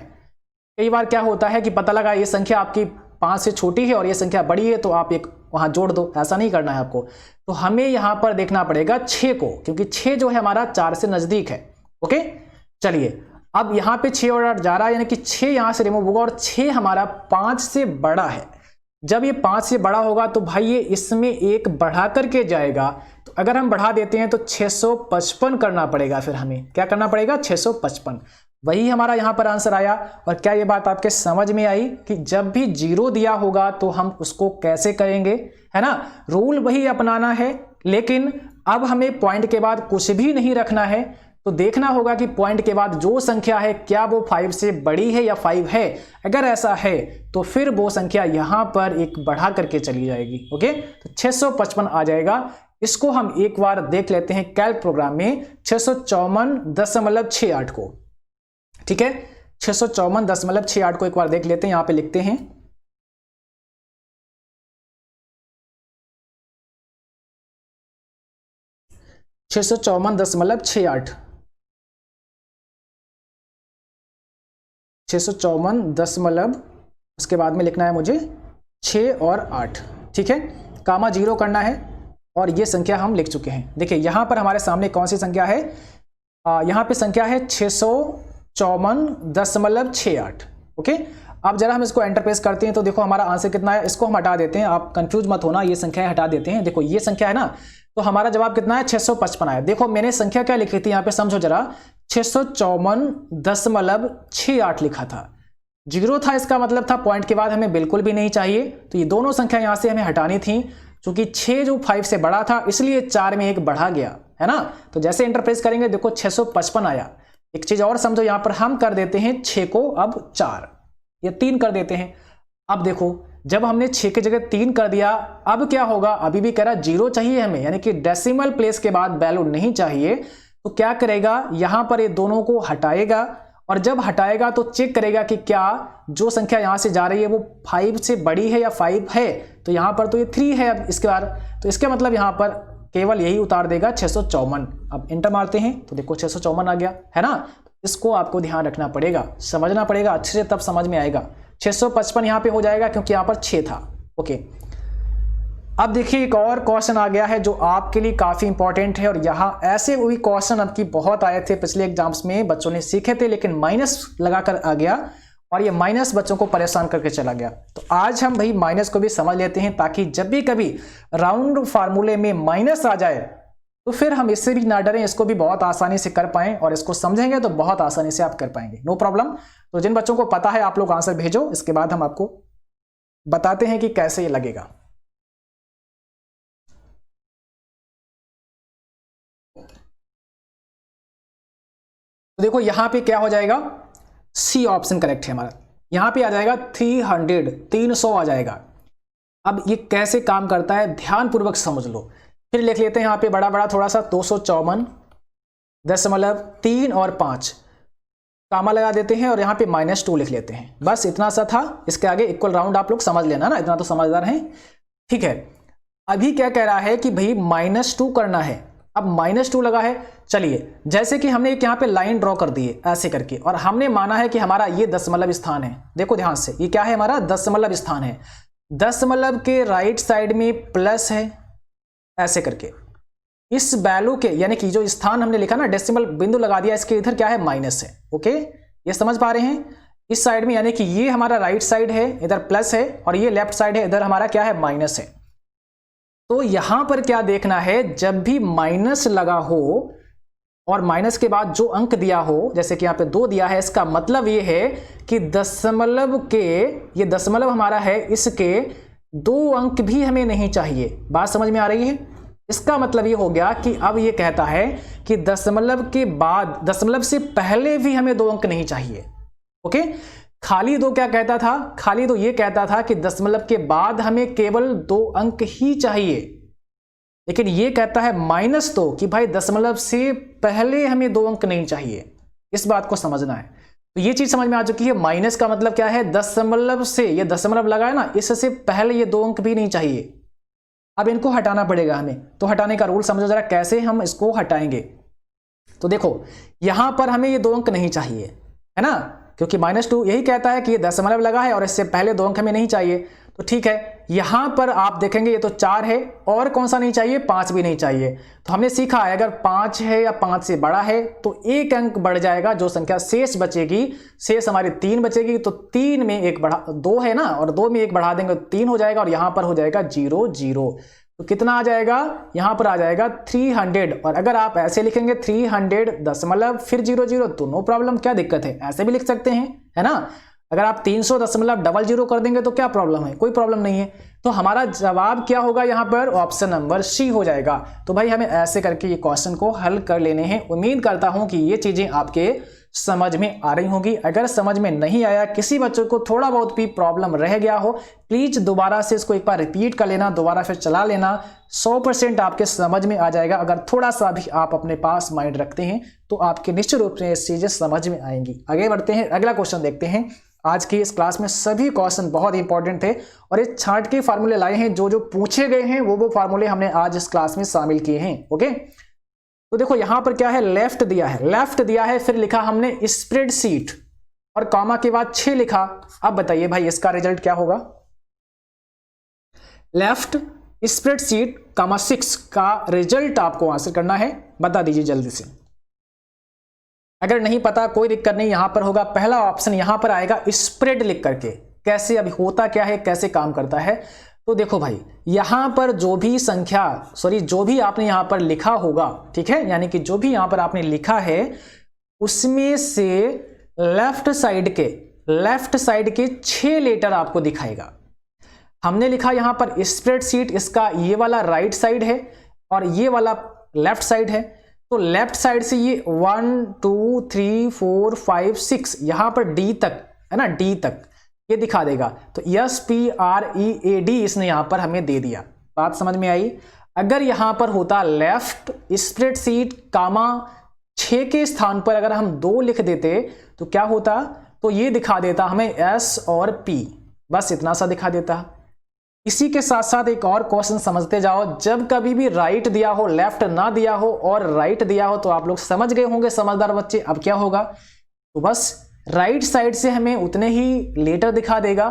कई बार क्या होता है कि पता लगा ये संख्या आपकी 5 से छोटी है और ये संख्या बड़ी है, तो आप एक वहां जोड़ दो, ऐसा नहीं करना है आपको। तो हमें यहां पर देखना पड़ेगा 6 को, क्योंकि 6 जो है हमारा 4 से नजदीक है। ओके, चलिए अब यहां पे 6 और 8 जा रहा है, यानी कि 6 यहां से रिमूव होगा और 6 हमारा 5 से बड़ा है। जब ये 5 से बड़ा होगा तो भाई ये इसमें एक बढ़ा करके जाएगा। तो अगर हम बढ़ा देते हैं तो 655 करना पड़ेगा, फिर हमें क्या करना पड़ेगा, 655। वही हमारा यहां पर आंसर आया। और क्या ये बात आपके समझ में आई कि जब भी 0 दिया होगा तो हम उसको कैसे करेंगे, है ना, रूल वही अपनाना है। लेकिन अब हमें पॉइंट के बाद कुछ भी नहीं रखना है, तो देखना होगा कि पॉइंट के बाद जो संख्या है क्या वो 5 से बड़ी है या 5 है। अगर ऐसा है तो फिर वो संख्या यहां पर एक बढ़ा करके चली जाएगी। ओके, तो 655 आ जाएगा। इसको हम एक बार देख लेते हैं कैल्क प्रोग्राम में 654.68 को। ठीक है, 654.68 को एक बार देख लेते हैं। यहां पे लिखते हैं 654.68 654 उसके बाद में लिखना है मुझे 6 और 8। ठीक है, कामा 0 करना है और ये संख्या हम लिख चुके हैं। देखिए यहां पर हमारे सामने कौन सी संख्या है, यहां पे संख्या है 654.68। ओके, अब जरा हम इसको एंटर प्रेस करते हैं तो देखो हमारा आंसर कितना है। इसको हम हटा देते हैं, आप कंफ्यूज मत होना, ये संख्या हटा देते हैं। देखो ये संख्या है ना, तो हमारा जवाब कितना है, 655 आया। देखो मैंने संख्या क्या लिखी थी, यहाँ पे समझो जरा, 654.68 लिखा था, 0 था, इसका मतलब था पॉइंट के बाद हमें बिल्कुल भी नहीं चाहिए। तो ये दोनों संख्या यहां से हमें हटानी थी, क्योंकि 6 जो 5 से बड़ा था इसलिए 4 में एक बढ़ा गया, है ना। तो जैसे इंटरप्रेस करेंगे देखो 655 आया। एक चीज और समझो, यहां पर हम कर देते हैं 6 को अब 4 या 3 कर देते हैं। अब देखो जब हमने 6 की जगह 3 कर दिया, अब क्या होगा, अभी भी कह रहा 0 चाहिए हमें, यानी कि डेसिमल प्लेस के बाद वैल्यू नहीं चाहिए। तो क्या करेगा, यहां पर ये दोनों को हटाएगा और जब हटाएगा तो चेक करेगा कि क्या जो संख्या यहां से जा रही है वो 5 से बड़ी है या 5 है। तो यहां पर तो ये 3 है अब इसके बाद, तो इसके मतलब यहां पर केवल यही उतार देगा 654। अब इंटर मारते हैं तो देखो 654 आ गया, है ना। इसको आपको ध्यान रखना पड़ेगा, समझना पड़ेगा अच्छे से, तब समझ में आएगा। 655 यहां पे हो जाएगा क्योंकि यहां पर 6 था। ओके, अब देखिए एक और क्वेश्चन आ गया है जो आपके लिए काफी इंपॉर्टेंट है। और यहां ऐसे हुई क्वेश्चन आपकी बहुत आए थे पिछले एग्जाम्स में, बच्चों ने सीखे थे, लेकिन माइनस लगाकर आ गया और ये माइनस बच्चों को परेशान करके चला गया। तो आज हम भाई माइनस को भी समझ लेते हैं, ताकि जब भी कभी राउंड फार्मूले में माइनस आ जाए तो फिर हम इससे भी ना डरें, इसको भी बहुत आसानी से कर पाएं और इसको समझेंगे तो बहुत आसानी से आप कर पाएंगे, नो प्रॉब्लम। तो जिन बच्चों को पता है आप लोग आंसर भेजो, इसके बाद हम आपको बताते हैं कि कैसे ये लगेगा। तो देखो यहां पे क्या हो जाएगा, सी ऑप्शन करेक्ट है हमारा। यहां पे आ जाएगा 300 आ जाएगा। अब ये कैसे काम करता है ध्यानपूर्वक समझ लो। फिर लिख लेते हैं यहाँ पे बड़ा बड़ा थोड़ा सा 254.3 और 5 कामा लगा देते हैं और यहाँ पे -2 लिख लेते हैं। बस इतना सा था, इसके आगे इक्वल राउंड आप लोग समझ लेना ना, इतना तो समझदार हैं। ठीक है, अभी क्या कह रहा है कि भाई -2 करना है। अब -2 लगा है, चलिए जैसे कि हमने एक यहाँ पे लाइन ड्रॉ कर दी है ऐसे करके, और हमने माना है कि हमारा ये दशमलव स्थान है। देखो ध्यान से, ये क्या है, हमारा दशमलव स्थान है। दशमलव के राइट साइड में प्लस है ऐसे करके, इस वैल्यू के यानी कि जो स्थान हमने लिखा ना, डेसिमल बिंदु लगा दिया, इसके इधर क्या है, माइनस है। ओके, ये समझ पा रहे हैं, इस साइड में यानी कि ये हमारा राइट साइड है, इधर प्लस है, और ये लेफ्ट साइड है, इधर हमारा क्या है, माइनस है। तो यहां पर क्या देखना है, जब भी माइनस लगा हो और माइनस के बाद जो अंक दिया हो, जैसे कि यहाँ पे 2 दिया है, इसका मतलब ये है कि दशमलव के, ये दशमलव हमारा है, इसके 2 अंक भी हमें नहीं चाहिए। बात समझ में आ रही है? इसका मतलब ये हो गया कि अब ये कहता है कि दशमलव के बाद, दशमलव से पहले भी हमें 2 अंक नहीं चाहिए। ओके, खाली 2 क्या कहता था? खाली 2 ये कहता था कि दशमलव के बाद हमें केवल 2 अंक ही चाहिए। लेकिन ये कहता है -2 कि भाई दशमलव से पहले हमें 2 अंक नहीं चाहिए। इस बात को समझना है। तो ये चीज समझ में आ चुकी है। माइनस का मतलब क्या है? दशमलव से, ये दशमलव लगा है ना, इससे पहले ये 2 अंक भी नहीं चाहिए। अब इनको हटाना पड़ेगा हमें। तो हटाने का रूल समझो जरा, कैसे हम इसको हटाएंगे। तो देखो यहां पर हमें ये 2 अंक नहीं चाहिए, है ना, क्योंकि -2 यही कहता है कि ये दशमलव लगा है और इससे पहले 2 अंक हमें नहीं चाहिए। तो ठीक है, यहां पर आप देखेंगे ये तो 4 है, और कौन सा नहीं चाहिए? 5 भी नहीं चाहिए। तो हमने सीखा है अगर 5 है या 5 से बड़ा है तो 1 अंक बढ़ जाएगा, जो संख्या शेष बचेगी, शेष हमारी 3 बचेगी, तो 3 में 1 बढ़ा, 2 है ना, और 2 में 1 बढ़ा देंगे तो 3 हो जाएगा, और यहां पर हो जाएगा 0 0। तो कितना आ जाएगा? यहां पर आ जाएगा 300। और अगर आप ऐसे लिखेंगे 300 दशमलव फिर 0 0 तो नो प्रॉब्लम, क्या दिक्कत है? ऐसे भी लिख सकते हैं, है ना। अगर आप 300.00 कर देंगे तो क्या प्रॉब्लम है? कोई प्रॉब्लम नहीं है। तो हमारा जवाब क्या होगा यहाँ पर? ऑप्शन नंबर सी हो जाएगा। तो भाई हमें ऐसे करके ये क्वेश्चन को हल कर लेने हैं। उम्मीद करता हूं कि ये चीजें आपके समझ में आ रही होगी। अगर समझ में नहीं आया, किसी बच्चों को थोड़ा बहुत भी प्रॉब्लम रह गया हो, प्लीज दोबारा से इसको एक बार रिपीट कर लेना, दोबारा फिर चला लेना। 100% आपके समझ में आ जाएगा। अगर थोड़ा सा भी आप अपने पास माइंड रखते हैं तो आपके निश्चित रूप से ये चीजें समझ में आएंगी। आगे बढ़ते हैं, अगला क्वेश्चन देखते हैं। आज की इस क्लास में सभी क्वेश्चन बहुत इंपॉर्टेंट थे और ये छांट के फार्मूले लाए हैं। जो जो पूछे गए हैं वो फार्मूले हमने आज इस क्लास में शामिल किए हैं। ओके, तो देखो यहां पर क्या है? लेफ्ट दिया है, लेफ्ट दिया है, फिर लिखा हमने स्प्रेडशीट और कॉमा के बाद 6 लिखा। अब बताइए भाई इसका रिजल्ट क्या होगा? लेफ्ट स्प्रेडशीट कॉमा 6 का रिजल्ट आपको आंसर करना है। बता दीजिए जल्दी से। अगर नहीं पता कोई दिक्कत नहीं, यहां पर होगा पहला ऑप्शन, यहां पर आएगा स्प्रेड लिख करके। कैसे, अभी होता क्या है, कैसे काम करता है? तो देखो भाई यहां पर जो भी संख्या, जो भी आपने यहां पर लिखा होगा, ठीक है, यानी कि जो भी यहां पर आपने लिखा है उसमें से लेफ्ट साइड के 6 लेटर आपको दिखाएगा। हमने लिखा यहां पर स्प्रेडशीट, इसका ये वाला राइट साइड है और ये वाला लेफ्ट साइड है। तो लेफ्ट साइड से ये 1 2 3 4 5 6 यहां पर डी तक है ना, डी तक ये दिखा देगा। तो SPREAD इसने यहां पर हमें दे दिया। बात समझ में आई? अगर यहां पर होता लेफ्ट स्प्रेडशीट कामा 6 के स्थान पर अगर हम 2 लिख देते तो क्या होता? तो ये दिखा देता हमें S और P, बस इतना सा दिखा देता। इसी के साथ साथ एक और क्वेश्चन समझते जाओ। जब कभी भी राइट दिया हो, लेफ्ट ना दिया हो और राइट दिया हो तो आप लोग समझ गए होंगे समझदार बच्चे। अब क्या होगा? तो बस राइट साइड से हमें उतने ही लेटर दिखा देगा।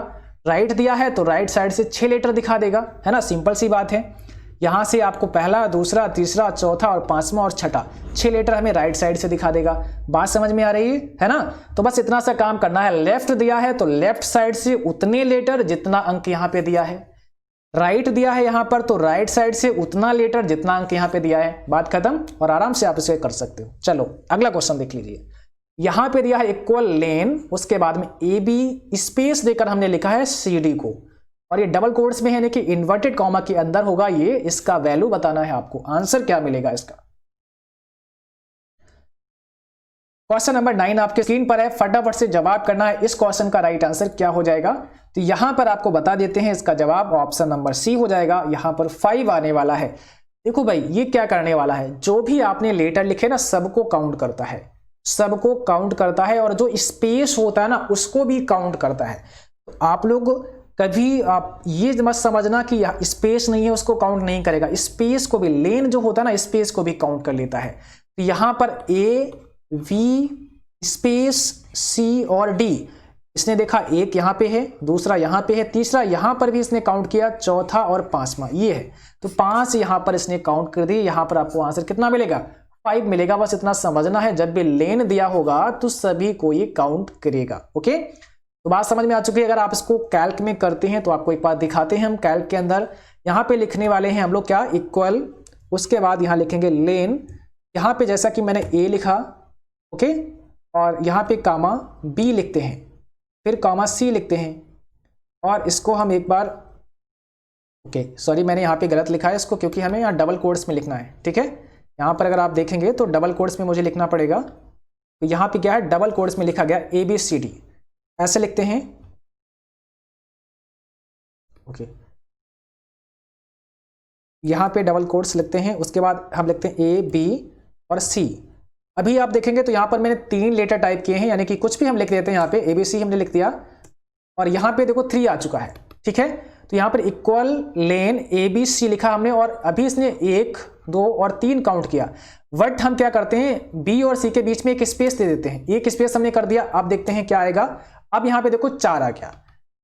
राइट दिया है तो राइट साइड से 6 लेटर दिखा देगा, है ना, सिंपल सी बात है। यहां से आपको पहला, दूसरा, तीसरा, चौथा और 5वां और छठा 6 लेटर हमें राइट साइड से दिखा देगा। बात समझ में आ रही है ना? तो बस इतना सा काम करना है। लेफ्ट दिया है तो लेफ्ट साइड से उतने लेटर जितना अंक यहां पे दिया है। राइट दिया है यहां पर तो राइट साइड से उतना लेटर जितना अंक यहां पे दिया है। बात खत्म, और आराम से आप इसे कर सकते हो। चलो अगला क्वेश्चन देख लीजिए। यहां पे दिया है इक्वल लेन, उसके बाद में AB स्पेस देकर हमने लिखा है CD को, और ये डबल कोट्स में है, यानी कि इन्वर्टेड कॉमा के अंदर होगा ये। इसका वैल्यू बताना है आपको, आंसर क्या मिलेगा इसका। क्वेश्चन नंबर 9 आपके स्क्रीन पर है, फटाफट से जवाब करना है। इस क्वेश्चन का राइट आंसर क्या हो जाएगा? तो यहां पर आपको बता देते हैं, इसका जवाब ऑप्शन नंबर सी हो जाएगा। यहां पर 5 आने वाला है। देखो भाई ये क्या करने वाला है, जो भी आपने लेटर लिखे ना सबको काउंट करता है, सबको काउंट करता है, और जो स्पेस होता है ना उसको भी काउंट करता है। तो आप लोग कभी आप ये मत समझना कि स्पेस नहीं है उसको काउंट नहीं करेगा, स्पेस को भी, लेन जो होता है ना स्पेस को भी काउंट कर लेता है। तो यहां पर A V स्पेस C और D, इसने देखा एक यहां पे है, दूसरा यहां पे है, तीसरा यहां पर भी इसने काउंट किया, चौथा और 5वां ये है। तो 5 यहां पर इसने काउंट कर दिए। यहां पर आपको आंसर कितना मिलेगा? 5 मिलेगा। बस इतना समझना है, जब भी लेन दिया होगा तो सभी को ये काउंट करेगा। ओके, तो बात समझ में आ चुकी है। अगर आप इसको कैल्क में करते हैं तो आपको एक बात दिखाते हैं हम कैल्क के अंदर। यहां पे लिखने वाले हैं हम लोग क्या, इक्वल, उसके बाद यहां लिखेंगे लेन, यहाँ पे जैसा कि मैंने ए लिखा, ओके, और यहाँ पे कामा बी लिखते हैं, फिर कामा सी लिखते हैं, और इसको हम एक बार, ओके सॉरी मैंने यहाँ पे गलत लिखा है इसको, क्योंकि हमें यहाँ डबल कोट्स में लिखना है, ठीक है। यहाँ पर अगर आप देखेंगे तो डबल कोट्स में मुझे लिखना पड़ेगा, तो यहाँ पे क्या है, डबल कोट्स में लिखा गया ABCD, ऐसे लिखते हैं, ओके। यहाँ पे डबल कोट्स लिखते हैं, उसके बाद हम लिखते हैं A B और C। अभी आप देखेंगे तो यहाँ पर मैंने 3 लेटर टाइप किए हैं, यानी कि कुछ भी हम लिख देते हैं, यहाँ पे ABC हमने लिख दिया, और यहाँ पे देखो 3 आ चुका है, ठीक है। तो यहाँ पर इक्वल लेन ABC लिखा हमने, और अभी इसने 1 2 और 3 काउंट किया, बट हम क्या करते हैं, B और C के बीच में एक स्पेस दे देते हैं, एक स्पेस हमने कर दिया। अब देखते हैं क्या आएगा, अब यहाँ पे देखो 4 आ गया,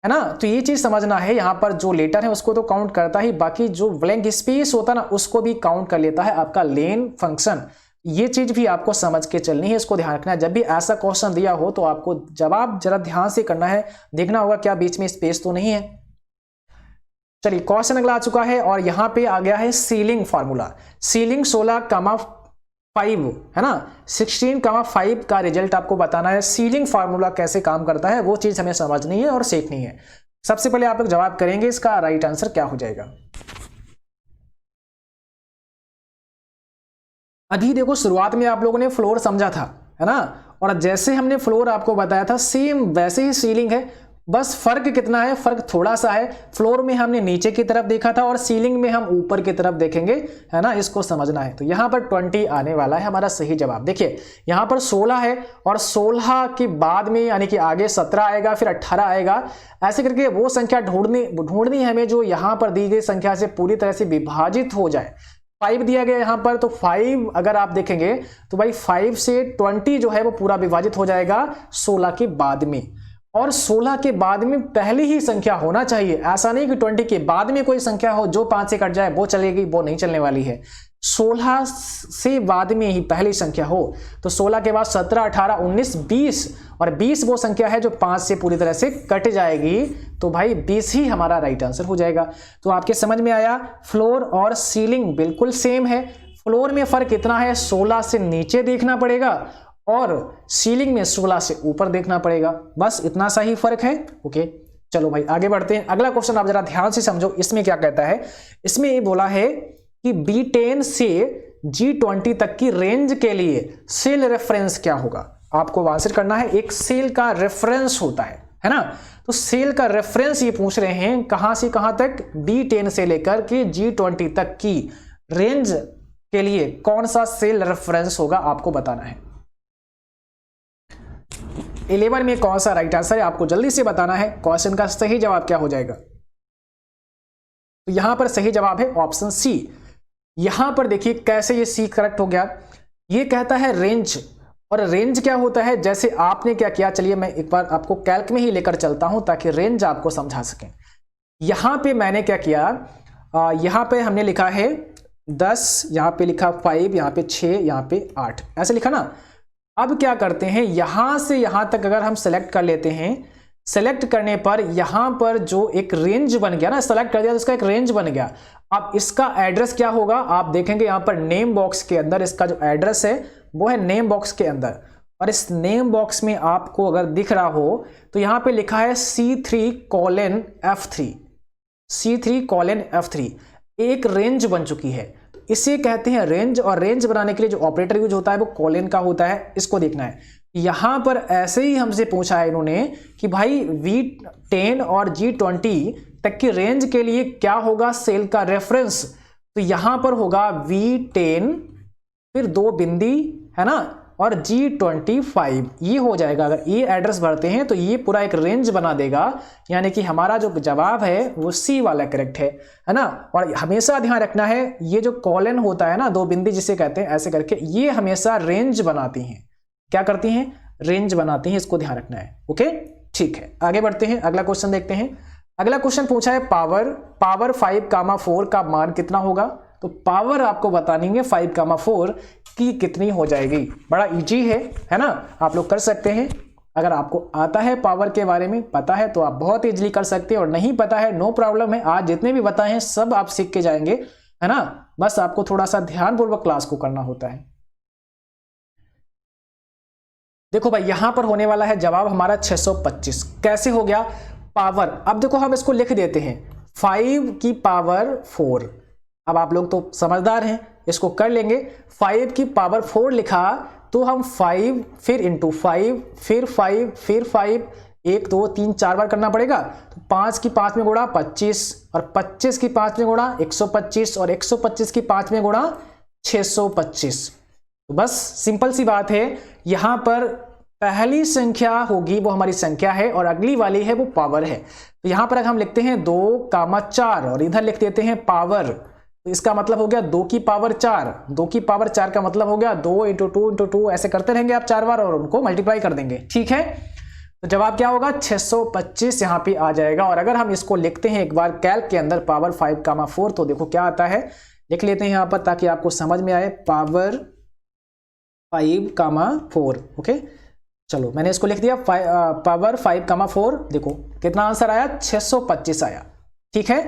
है ना। तो ये चीज समझना है, यहाँ पर जो लेटर है उसको तो काउंट करता ही, बाकी जो ब्लैंक स्पेस होता है ना उसको भी काउंट कर लेता है आपका लेन फंक्शन। ये चीज भी आपको समझ के चलनी है, इसको ध्यान रखना है। जब भी ऐसा क्वेश्चन दिया हो तो आपको जवाब जरा ध्यान से करना है, देखना होगा क्या बीच में स्पेस तो नहीं है। चलिए क्वेश्चन अगला आ चुका है, और यहाँ पे आ गया है सीलिंग फार्मूला। सीलिंग 16,5 है ना, 16,5 का रिजल्ट आपको बताना है। सीलिंग फार्मूला कैसे काम करता है वो चीज हमें समझनी है और सीखनी है। सबसे पहले आप लोग जवाब करेंगे, इसका राइट आंसर क्या हो जाएगा। अभी देखो शुरुआत में आप लोगों ने फ्लोर समझा था, है ना, और जैसे हमने फ्लोर आपको बताया था सेम वैसे ही सीलिंग है, बस फर्क कितना है, फर्क थोड़ा सा है। फ्लोर में हमने नीचे की तरफ देखा था और सीलिंग में हम ऊपर की तरफ देखेंगे, है ना, इसको समझना है। तो यहाँ पर 20 आने वाला है हमारा सही जवाब। देखिए यहाँ पर 16 है, और 16 के बाद में यानी कि आगे 17 आएगा, फिर 18 आएगा, ऐसे करके वो संख्या ढूंढनी हमें जो यहाँ पर दी गई संख्या से पूरी तरह से विभाजित हो जाए। 5 दिया गया यहाँ पर, तो 5 अगर आप देखेंगे तो भाई 5 से 20 जो है वो पूरा विभाजित हो जाएगा 16 के बाद में, और 16 के बाद में पहली ही संख्या होना चाहिए। ऐसा नहीं कि 20 के बाद में कोई संख्या हो जो 5 से कट जाए वो चलेगी, वो नहीं चलने वाली है। 16 से बाद में ही पहली संख्या हो, तो 16 के बाद 17 18 19 20, और 20 वो संख्या है जो 5 से पूरी तरह से कट जाएगी, तो भाई 20 ही हमारा राइट आंसर हो जाएगा। तो आपके समझ में आया, फ्लोर और सीलिंग बिल्कुल सेम है। फ्लोर में फर्क इतना है, 16 से नीचे देखना पड़ेगा, और सीलिंग में 16 से ऊपर देखना पड़ेगा, बस इतना सा ही फर्क है। ओके चलो भाई आगे बढ़ते हैं। अगला क्वेश्चन आप जरा ध्यान से समझो, इसमें क्या कहता है। इसमें ये बोला है कि B10 से G20 तक की रेंज के लिए सेल रेफरेंस क्या होगा। आपको आंसर करना है, एक सेल का रेफरेंस होता है ना। तो सेल का रेफरेंस ये पूछ रहे हैं कहां से कहां तक, B10 से लेकर के G20 तक की रेंज के लिए कौन सा सेल रेफरेंस होगा आपको बताना है। 11 में कौन सा राइट आंसर है आपको जल्दी से बताना है। क्वेश्चन का सही जवाब क्या हो जाएगा, तो यहां पर सही जवाब है ऑप्शन सी। यहां पर देखिए कैसे ये सी करेक्ट हो गया। ये कहता है रेंज, और रेंज क्या होता है, जैसे आपने क्या किया, चलिए मैं एक बार आपको कैल्क में ही लेकर चलता हूं ताकि रेंज आपको समझा सकें। यहां पे मैंने क्या किया, यहां पे हमने लिखा है 10, यहां पे लिखा 5, यहां पे 6, यहां पे 8, ऐसे लिखा ना। अब क्या करते हैं, यहां से यहां तक अगर हम सेलेक्ट कर लेते हैं, सेलेक्ट करने पर यहां पर जो एक रेंज बन गया ना, सेलेक्ट कर दिया तो इसका एक रेंज बन गया। अब इसका एड्रेस क्या होगा, आप देखेंगे यहां पर नेम बॉक्स के अंदर इसका जो एड्रेस है वो है नेम बॉक्स के अंदर, और इस नेम बॉक्स में आपको अगर दिख रहा हो तो यहां पे लिखा है C3:F3, C3:F3 एक रेंज बन चुकी है। इसे कहते हैं रेंज, और रेंज बनाने के लिए जो ऑपरेटर यूज होता है वो कॉलन का होता है। इसको देखना है, यहां पर ऐसे ही हमसे पूछा है इन्होंने कि भाई V10 और G20 तक की रेंज के लिए क्या होगा सेल का रेफरेंस, तो यहां पर होगा V10 फिर 2 बिंदी, है ना, और G25 ये हो जाएगा। अगर ये एड्रेस भरते हैं तो ये पूरा एक रेंज बना देगा, यानी कि हमारा जो जवाब है वो सी वाला करेक्ट है ना। और हमेशा ध्यान रखना है, ये जो कॉलन होता है ना, 2 बिंदी जिसे कहते हैं ऐसे करके, ये हमेशा रेंज बनाती हैं। क्या करती हैं, रेंज बनाती हैं, इसको ध्यान रखना है। ओके ठीक है आगे बढ़ते हैं, अगला क्वेश्चन देखते हैं। अगला क्वेश्चन पूछा है पावर 5,4 का मान कितना होगा। तो पावर आपको बतानी है 5,4 की कितनी हो जाएगी। बड़ा इजी है ना, आप लोग कर सकते हैं। अगर आपको आता है पावर के बारे में पता है तो आप बहुत इजीली कर सकते हैं, और नहीं पता है नो प्रॉब्लम है, आज जितने भी बताए हैं सब आप सीख के जाएंगे, है ना। बस आपको थोड़ा सा ध्यानपूर्वक क्लास को करना होता है। देखो भाई यहां पर होने वाला है जवाब हमारा 625। कैसे हो गया? पावर, अब देखो हम इसको लिख देते हैं 5 की पावर 4। अब आप लोग तो समझदार हैं, इसको कर लेंगे। 5 की पावर 4 लिखा तो हम 5 फिर इंटू 5 फिर 5 फिर 5 1 2 3 4 बार करना पड़ेगा। तो 5 की 5 में गुणा 25 और 25 की 5 में गुणा 125 और 125 की 5 में गुणा 625। तो बस सिंपल सी बात है, यहां पर पहली संख्या होगी वो हमारी संख्या है और अगली वाली है वो पावर है। तो यहां पर अगर हम लिखते हैं 2,4 और इधर लिख देते हैं पावर, तो इसका मतलब हो गया 2 की पावर 4। 2 की पावर 4 का मतलब हो गया 2 इंटू 2 इंटू 2, ऐसे करते रहेंगे आप 4 बार और उनको मल्टीप्लाई कर देंगे। ठीक है, तो जवाब क्या होगा? 625 यहां पे आ जाएगा। और अगर हम इसको लिखते हैं एक बार कैल्क के अंदर पावर 5,4, तो देखो क्या आता है, लिख लेते हैं यहां पर ताकि आपको समझ में आए। पावर 5,4, ओके, चलो मैंने इसको लिख दिया पावर 5,4। देखो कितना आंसर आया? 625 आया। ठीक है,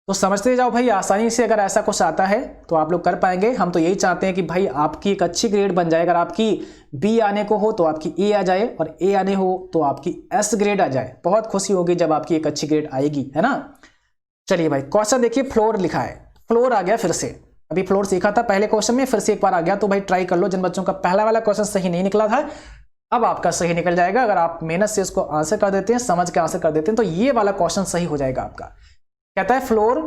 तो समझते जाओ भाई, आसानी से अगर ऐसा कुछ आता है तो आप लोग कर पाएंगे। हम तो यही चाहते हैं कि भाई आपकी एक अच्छी ग्रेड बन जाए। अगर आपकी बी आने को हो तो आपकी ए आ जाए और ए आने हो तो आपकी एस ग्रेड आ जाए। बहुत खुशी होगी जब आपकी एक अच्छी ग्रेड आएगी, है ना। चलिए भाई क्वेश्चन देखिए, फ्लोर लिखा है, फ्लोर आ गया फिर से। अभी फ्लोर सीखा था पहले क्वेश्चन में, फिर से एक बार आ गया। तो भाई ट्राई कर लो, जिन बच्चों का पहला वाला क्वेश्चन सही नहीं निकला था अब आपका सही निकल जाएगा। अगर आप मेहनत से इसको आंसर कर देते हैं, समझ के आंसर कर देते हैं, तो ये वाला क्वेश्चन सही हो जाएगा आपका। कहता है फ्लोर,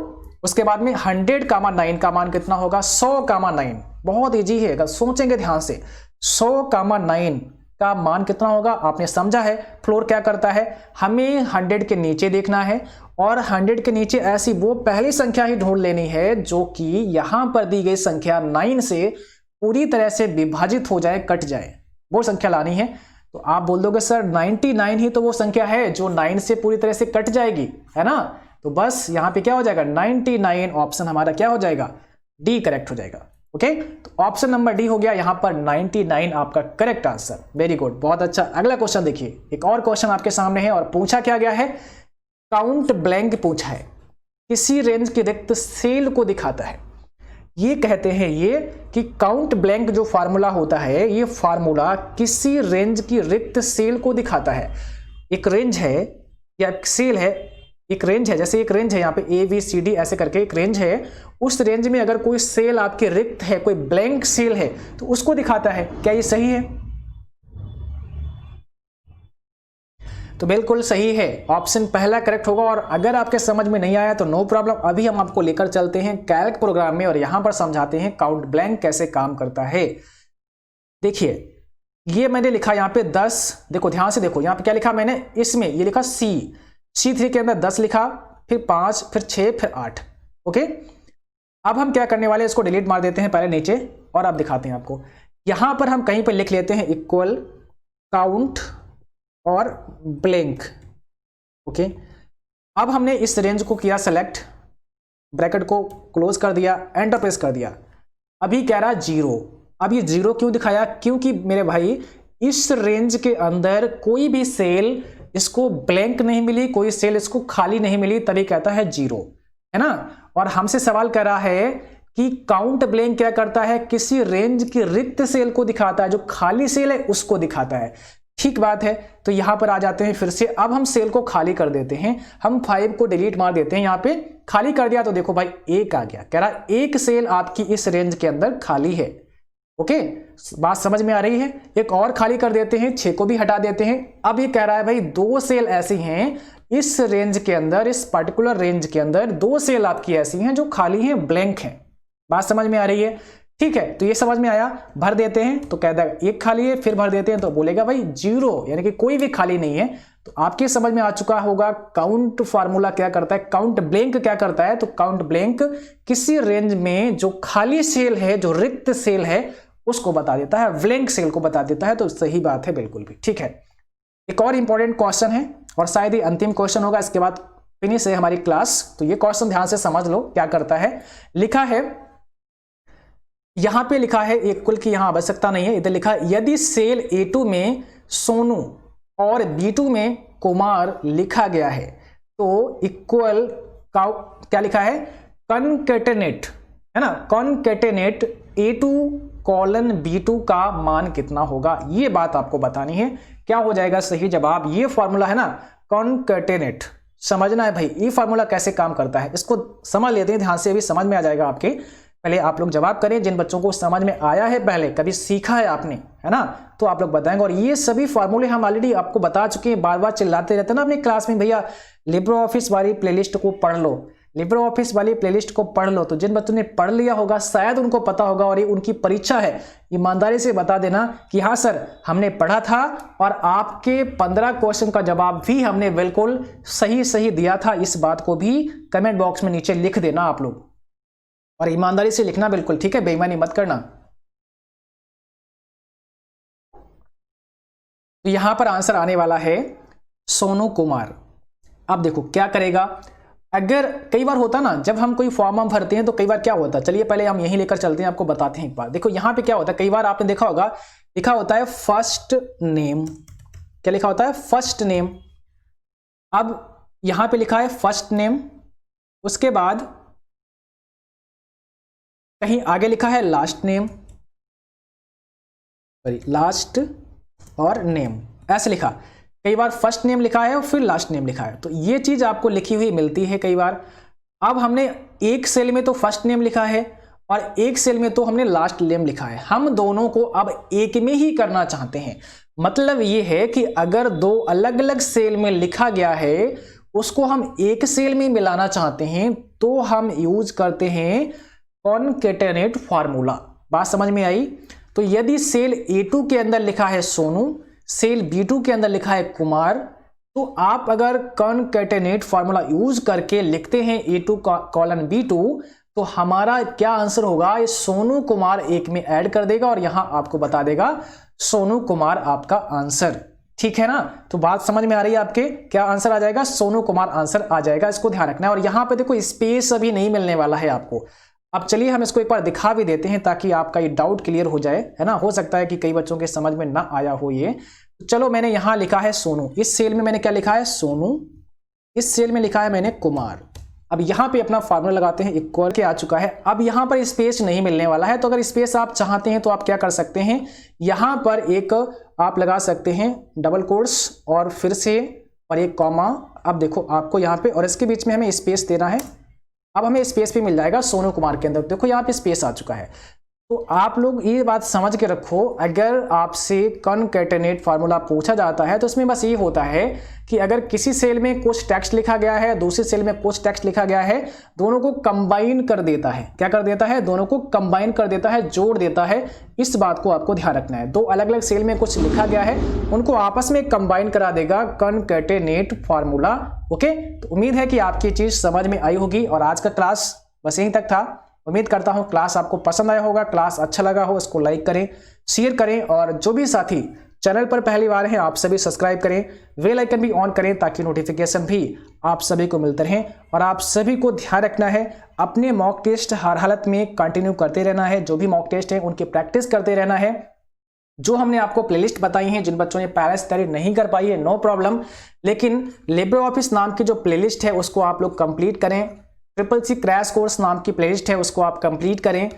उसके बाद में 100,9 का मान कितना होगा? 100,9। बहुत इजी है, अगर सोचेंगे ध्यान से 100,9 का मान कितना होगा आपने समझा है। फ्लोर क्या करता है, हमें 100 के नीचे देखना है और 100 के नीचे ऐसी वो पहली संख्या ही ढूंढ लेनी है जो कि यहां पर दी गई संख्या 9 से पूरी तरह से विभाजित हो जाए, कट जाए, वो संख्या लानी है। तो आप बोल दोगे सर 99 ही तो वो संख्या है जो 9 से पूरी तरह से कट जाएगी, है ना। तो बस यहां पे क्या हो जाएगा? 99 ऑप्शन हमारा क्या हो जाएगा? डी करेक्ट हो जाएगा। ओके, तो ऑप्शन नंबर डी हो गया यहां पर 99 आपका करेक्ट आंसर। वेरी गुड, बहुत अच्छा। अगला क्वेश्चन देखिए, एक और क्वेश्चन आपके सामने है और पूछा क्या गया है? काउंट ब्लैंक पूछा है, किसी रेंज के रिक्त सेल को दिखाता है। ये कहते हैं ये कि काउंट ब्लैंक जो फार्मूला होता है, ये फार्मूला किसी रेंज की रिक्त सेल को दिखाता है। एक रेंज है या एक सेल है, एक रेंज है, जैसे एक रेंज है यहाँ पे ए बी सी डी ऐसे करके एक रेंज है। उस रेंज में अगर कोई सेल आपके रिक्त है, कोई ब्लैंक सेल है, तो उसको दिखाता है। क्या ये सही है? तो बिल्कुल सही है, ऑप्शन पहला करेक्ट होगा। और अगर आपके समझ में नहीं आया तो नो प्रॉब्लम, अभी हम आपको लेकर चलते हैं कैल्क प्रोग्राम में और यहां पर समझाते हैं काउंट ब्लैंक कैसे काम करता है। देखिए ये मैंने लिखा यहाँ पे 10, देखो ध्यान से देखो यहाँ पे क्या लिखा मैंने, इसमें ये लिखा C3 के अंदर 10 लिखा, फिर 5 फिर 6 फिर 8। ओके, अब हम क्या करने वाले हैं, इसको डिलीट मार देते हैं पहले नीचे और अब दिखाते हैं आपको। यहां पर हम कहीं पर लिख लेते हैं इक्वल काउंट और ब्लैंक। ओके, अब हमने इस रेंज को किया सेलेक्ट, ब्रैकेट को क्लोज कर दिया, एंटर प्रेस कर दिया। अभी कह रहा 0। अब ये 0 क्यों दिखाया? क्योंकि मेरे भाई इस रेंज के अंदर कोई भी सेल इसको ब्लैंक नहीं मिली, कोई सेल इसको खाली नहीं मिली, तभी कहता है 0, है ना। और हमसे सवाल कर रहा है कि काउंट ब्लैंक क्या करता है? किसी रेंज की रिक्त सेल को दिखाता है, जो खाली सेल है उसको दिखाता है। ठीक बात है, तो यहां पर आ जाते हैं फिर से। अब हम सेल को खाली कर देते हैं, हम 5 को डिलीट मार देते हैं, यहां पे खाली कर दिया तो देखो भाई 1 आ गया। कह रहा एक सेल आपकी इस रेंज के अंदर खाली है। ओके, बात समझ में आ रही है। एक और खाली कर देते हैं, 6 को भी हटा देते हैं। अब ये कह रहा है भाई 2 सेल ऐसी हैं इस रेंज के अंदर, इस पर्टिकुलर रेंज के अंदर 2 सेल आपकी ऐसी हैं जो खाली हैं, ब्लैंक हैं। बात समझ में आ रही है? ठीक है, तो ये समझ में आया। भर देते हैं तो कहता है 1 खाली है, फिर भर देते हैं तो बोलेगा भाई 0, यानी कि कोई भी खाली नहीं है। तो आपके समझ में आ चुका होगा काउंट फार्मूला क्या करता है, काउंट ब्लैंक क्या करता है। तो काउंट ब्लैंक किसी रेंज में जो खाली सेल है, जो रिक्त सेल है, उसको बता देता है, ब्लैंक सेल को बता देता है। तो सही बात है बिल्कुल भी। ठीक है, एक और इंपॉर्टेंट क्वेश्चन है और शायद ही अंतिम क्वेश्चन होगा, इसके बाद फिनिश है हमारी क्लास। तो ये क्वेश्चन ध्यान से समझ लो क्या करता है। लिखा है, यहां पे लिखा है इक्वल की यहां आवश्यकता नहीं है, इधर लिखा है यदि सेल A2 में सोनू और B2 में कुमार लिखा गया है तो इक्वल क्या लिखा है? कॉन्केटेनेट, है ना, कॉन्केटेनेट A2 कॉलन B2 का मान कितना होगा, ये बात आपको बतानी है। क्या हो जाएगा सही जवाब, ये फॉर्मूला है ना कॉनकैटेनेट, समझना है भाई ये फॉर्मूला कैसे काम करता है, इसको समझ लेते हैं ध्यान से, अभी समझ में आ जाएगा आपके। पहले आप लोग जवाब करें, जिन बच्चों को समझ में आया है, पहले कभी सीखा है आपने, है ना, तो आप लोग बताएंगे। और ये सभी फॉर्मूले हम ऑलरेडी आपको बता चुके हैं, बार बार चिल्लाते रहते हैं ना अपनी क्लास में, भैया लिब्रे ऑफिस वाली प्लेलिस्ट को पढ़ लो, लिब्रे ऑफिस वाली प्लेलिस्ट को पढ़ लो। तो जिन बच्चों ने पढ़ लिया होगा शायद उनको पता होगा, और ये उनकी परीक्षा है, ईमानदारी से बता देना कि हाँ सर हमने पढ़ा था और आपके 15 क्वेश्चन का जवाब भी हमने बिल्कुल सही सही दिया था। इस बात को भी कमेंट बॉक्स में नीचे लिख देना आप लोग, और ईमानदारी से लिखना बिल्कुल, ठीक है, बेईमानी मत करना। तो यहां पर आंसर आने वाला है सोनू कुमार। अब देखो क्या करेगा, अगर कई बार होता ना जब हम कोई फॉर्म हम भरते हैं तो कई बार क्या होता है, चलिए पहले हम यही लेकर चलते हैं, आपको बताते हैं एक बार। देखो यहां पे क्या होता है, कई बार आपने देखा होगा लिखा होता है फर्स्ट नेम, क्या लिखा होता है फर्स्ट नेम। अब यहां पे लिखा है फर्स्ट नेम, उसके बाद कहीं आगे लिखा है लास्ट नेम, लास्ट और नेम ऐसे लिखा, कई बार फर्स्ट नेम लिखा है और फिर लास्ट नेम लिखा है, तो ये चीज आपको लिखी हुई मिलती है कई बार। अब हमने एक सेल में तो फर्स्ट नेम लिखा है और एक सेल में तो हमने लास्ट नेम लिखा है, हम दोनों को अब एक में ही करना चाहते हैं। मतलब ये है कि अगर दो अलग अलग सेल में लिखा गया है उसको हम एक सेल में मिलाना चाहते हैं तो हम यूज करते हैं कॉनकैटेनेट फार्मूला। बात समझ में आई? तो यदि सेल A2 के अंदर लिखा है सोनू, सेल B2 के अंदर लिखा है कुमार, तो आप अगर कॉनकैटेनेट फार्मूला यूज करके लिखते हैं A2 कॉलन B2, तो हमारा क्या आंसर होगा, ये सोनू कुमार एक में ऐड कर देगा और यहां आपको बता देगा सोनू कुमार आपका आंसर। ठीक है ना? तो बात समझ में आ रही है आपके, क्या आंसर आ जाएगा, सोनू कुमार आंसर आ जाएगा, इसको ध्यान रखना है। और यहां पे देखो स्पेस अभी नहीं मिलने वाला है आपको। अब चलिए हम इसको एक बार दिखा भी देते हैं ताकि आपका ये डाउट क्लियर हो जाए, है ना। हो सकता है कि कई बच्चों के समझ में ना आया हो ये। तो चलो मैंने यहां लिखा है सोनू, इस सेल में मैंने क्या लिखा है सोनू, इस सेल में लिखा है मैंने कुमार। अब यहां पे अपना फार्मूला लगाते हैं, इक्वल के आ चुका है। अब यहां पर स्पेस नहीं मिलने वाला है, तो अगर स्पेस आप चाहते हैं तो आप क्या कर सकते हैं, यहां पर एक आप लगा सकते हैं डबल कोट्स और फिर से और एक कॉमा। अब देखो आपको यहाँ पे और इसके बीच में हमें स्पेस देना है। अब हमें स्पेस भी मिल जाएगा सोनू कुमार के अंदर, देखो यहाँ पे स्पेस आ चुका है। तो आप लोग ये बात समझ के रखो, अगर आपसे कॉनकैटेनेट फार्मूला पूछा जाता है तो इसमें बस ये होता है कि अगर किसी सेल में कुछ टेक्स्ट लिखा गया है, दूसरे सेल में कुछ टेक्स्ट लिखा गया है, दोनों को कंबाइन कर देता है। क्या कर देता है, दोनों को कंबाइन कर देता है, जोड़ देता है। इस बात को आपको ध्यान रखना है। दो अलग अलग सेल में कुछ लिखा गया है, उनको आपस में कंबाइन करा देगा कॉनकैटेनेट फार्मूला। ओके, तो उम्मीद है कि आपकी चीज समझ में आई होगी और आज का क्लास बस यहीं तक था। उम्मीद करता हूं क्लास आपको पसंद आया होगा, क्लास अच्छा लगा हो इसको लाइक करें, शेयर करें, और जो भी साथी चैनल पर पहली बार हैं आप सभी सब्सक्राइब करें, बेल आइकन भी ऑन करें ताकि नोटिफिकेशन भी आप सभी को मिलते रहें। और आप सभी को ध्यान रखना है, अपने मॉक टेस्ट हर हालत में कंटिन्यू करते रहना है। जो भी मॉक टेस्ट है उनकी प्रैक्टिस करते रहना है। जो हमने आपको प्लेलिस्ट बताई है, जिन बच्चों ने पहले से तैयारी नहीं कर पाई है नो प्रॉब्लम, लेकिन लिब्रे ऑफिस नाम की जो प्लेलिस्ट है उसको आप लोग कंप्लीट करें। CCC क्रैश कोर्स नाम की प्लेलिस्ट है उसको आप कंप्लीट करें।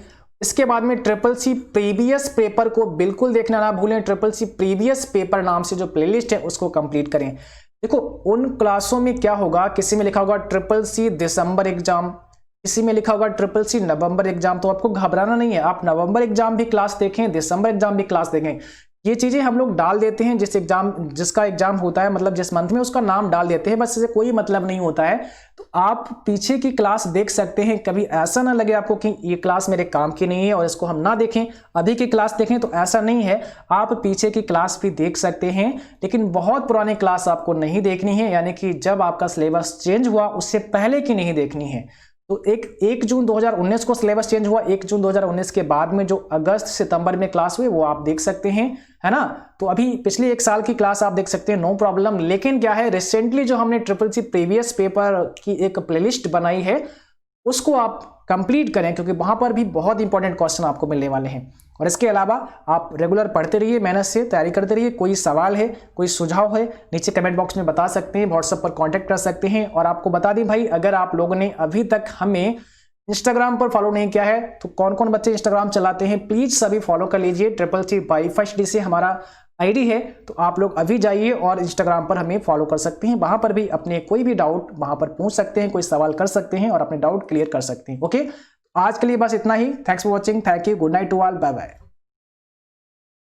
इसके बाद में CCC प्रीवियस पेपर को बिल्कुल देखना ना भूलें। CCC प्रीवियस पेपर नाम से जो प्लेलिस्ट है उसको कंप्लीट करें। देखो उन क्लासों में क्या होगा, किसी में लिखा होगा CCC दिसंबर एग्जाम, किसी में लिखा होगा CCC नवंबर एग्जाम, तो आपको घबराना नहीं है। आप नवंबर एग्जाम भी क्लास देखें, दिसंबर एग्जाम भी क्लास देखें। ये चीजें हम लोग डाल देते हैं, जिसका एग्जाम होता है, मतलब जिस मंथ में उसका नाम डाल देते हैं, बस इससे कोई मतलब नहीं होता है। तो आप पीछे की क्लास देख सकते हैं, कभी ऐसा ना लगे आपको कि ये क्लास मेरे काम की नहीं है और इसको हम ना देखें, अभी की क्लास देखें, तो ऐसा नहीं है। आप पीछे की क्लास भी देख सकते हैं, लेकिन बहुत पुरानी क्लास आपको नहीं देखनी है, यानी कि जब आपका सिलेबस चेंज हुआ उससे पहले की नहीं देखनी है। तो 1 जून 2019 को सिलेबस चेंज हुआ, 1 जून 2019 के बाद में जो अगस्त सितंबर में क्लास हुई वो आप देख सकते हैं, है ना। तो अभी पिछले 1 साल की क्लास आप देख सकते हैं, नो प्रॉब्लम। लेकिन क्या है, रिसेंटली जो हमने CCC प्रीवियस पेपर की एक प्लेलिस्ट बनाई है उसको आप कंप्लीट करें, क्योंकि वहां पर भी बहुत इंपॉर्टेंट क्वेश्चन आपको मिलने वाले हैं। और इसके अलावा आप रेगुलर पढ़ते रहिए, मेहनत से तैयारी करते रहिए। कोई सवाल है, कोई सुझाव है, नीचे कमेंट बॉक्स में बता सकते हैं, व्हाट्सएप पर कांटेक्ट कर सकते हैं। और आपको बता दें भाई, अगर आप लोगों ने अभी तक हमें इंस्टाग्राम पर फॉलो नहीं किया है तो कौन कौन बच्चे इंस्टाग्राम चलाते हैं प्लीज सभी फॉलो कर लीजिए। 333 से हमारा आईडी है, तो आप लोग अभी जाइए और इंस्टाग्राम पर हमें फॉलो कर सकते हैं। वहां पर भी अपने कोई भी डाउट वहां पर पूछ सकते हैं, कोई सवाल कर सकते हैं और अपने डाउट क्लियर कर सकते हैं। ओके, आज के लिए बस इतना ही। Thanks for watching, thank you, good night to all, bye bye.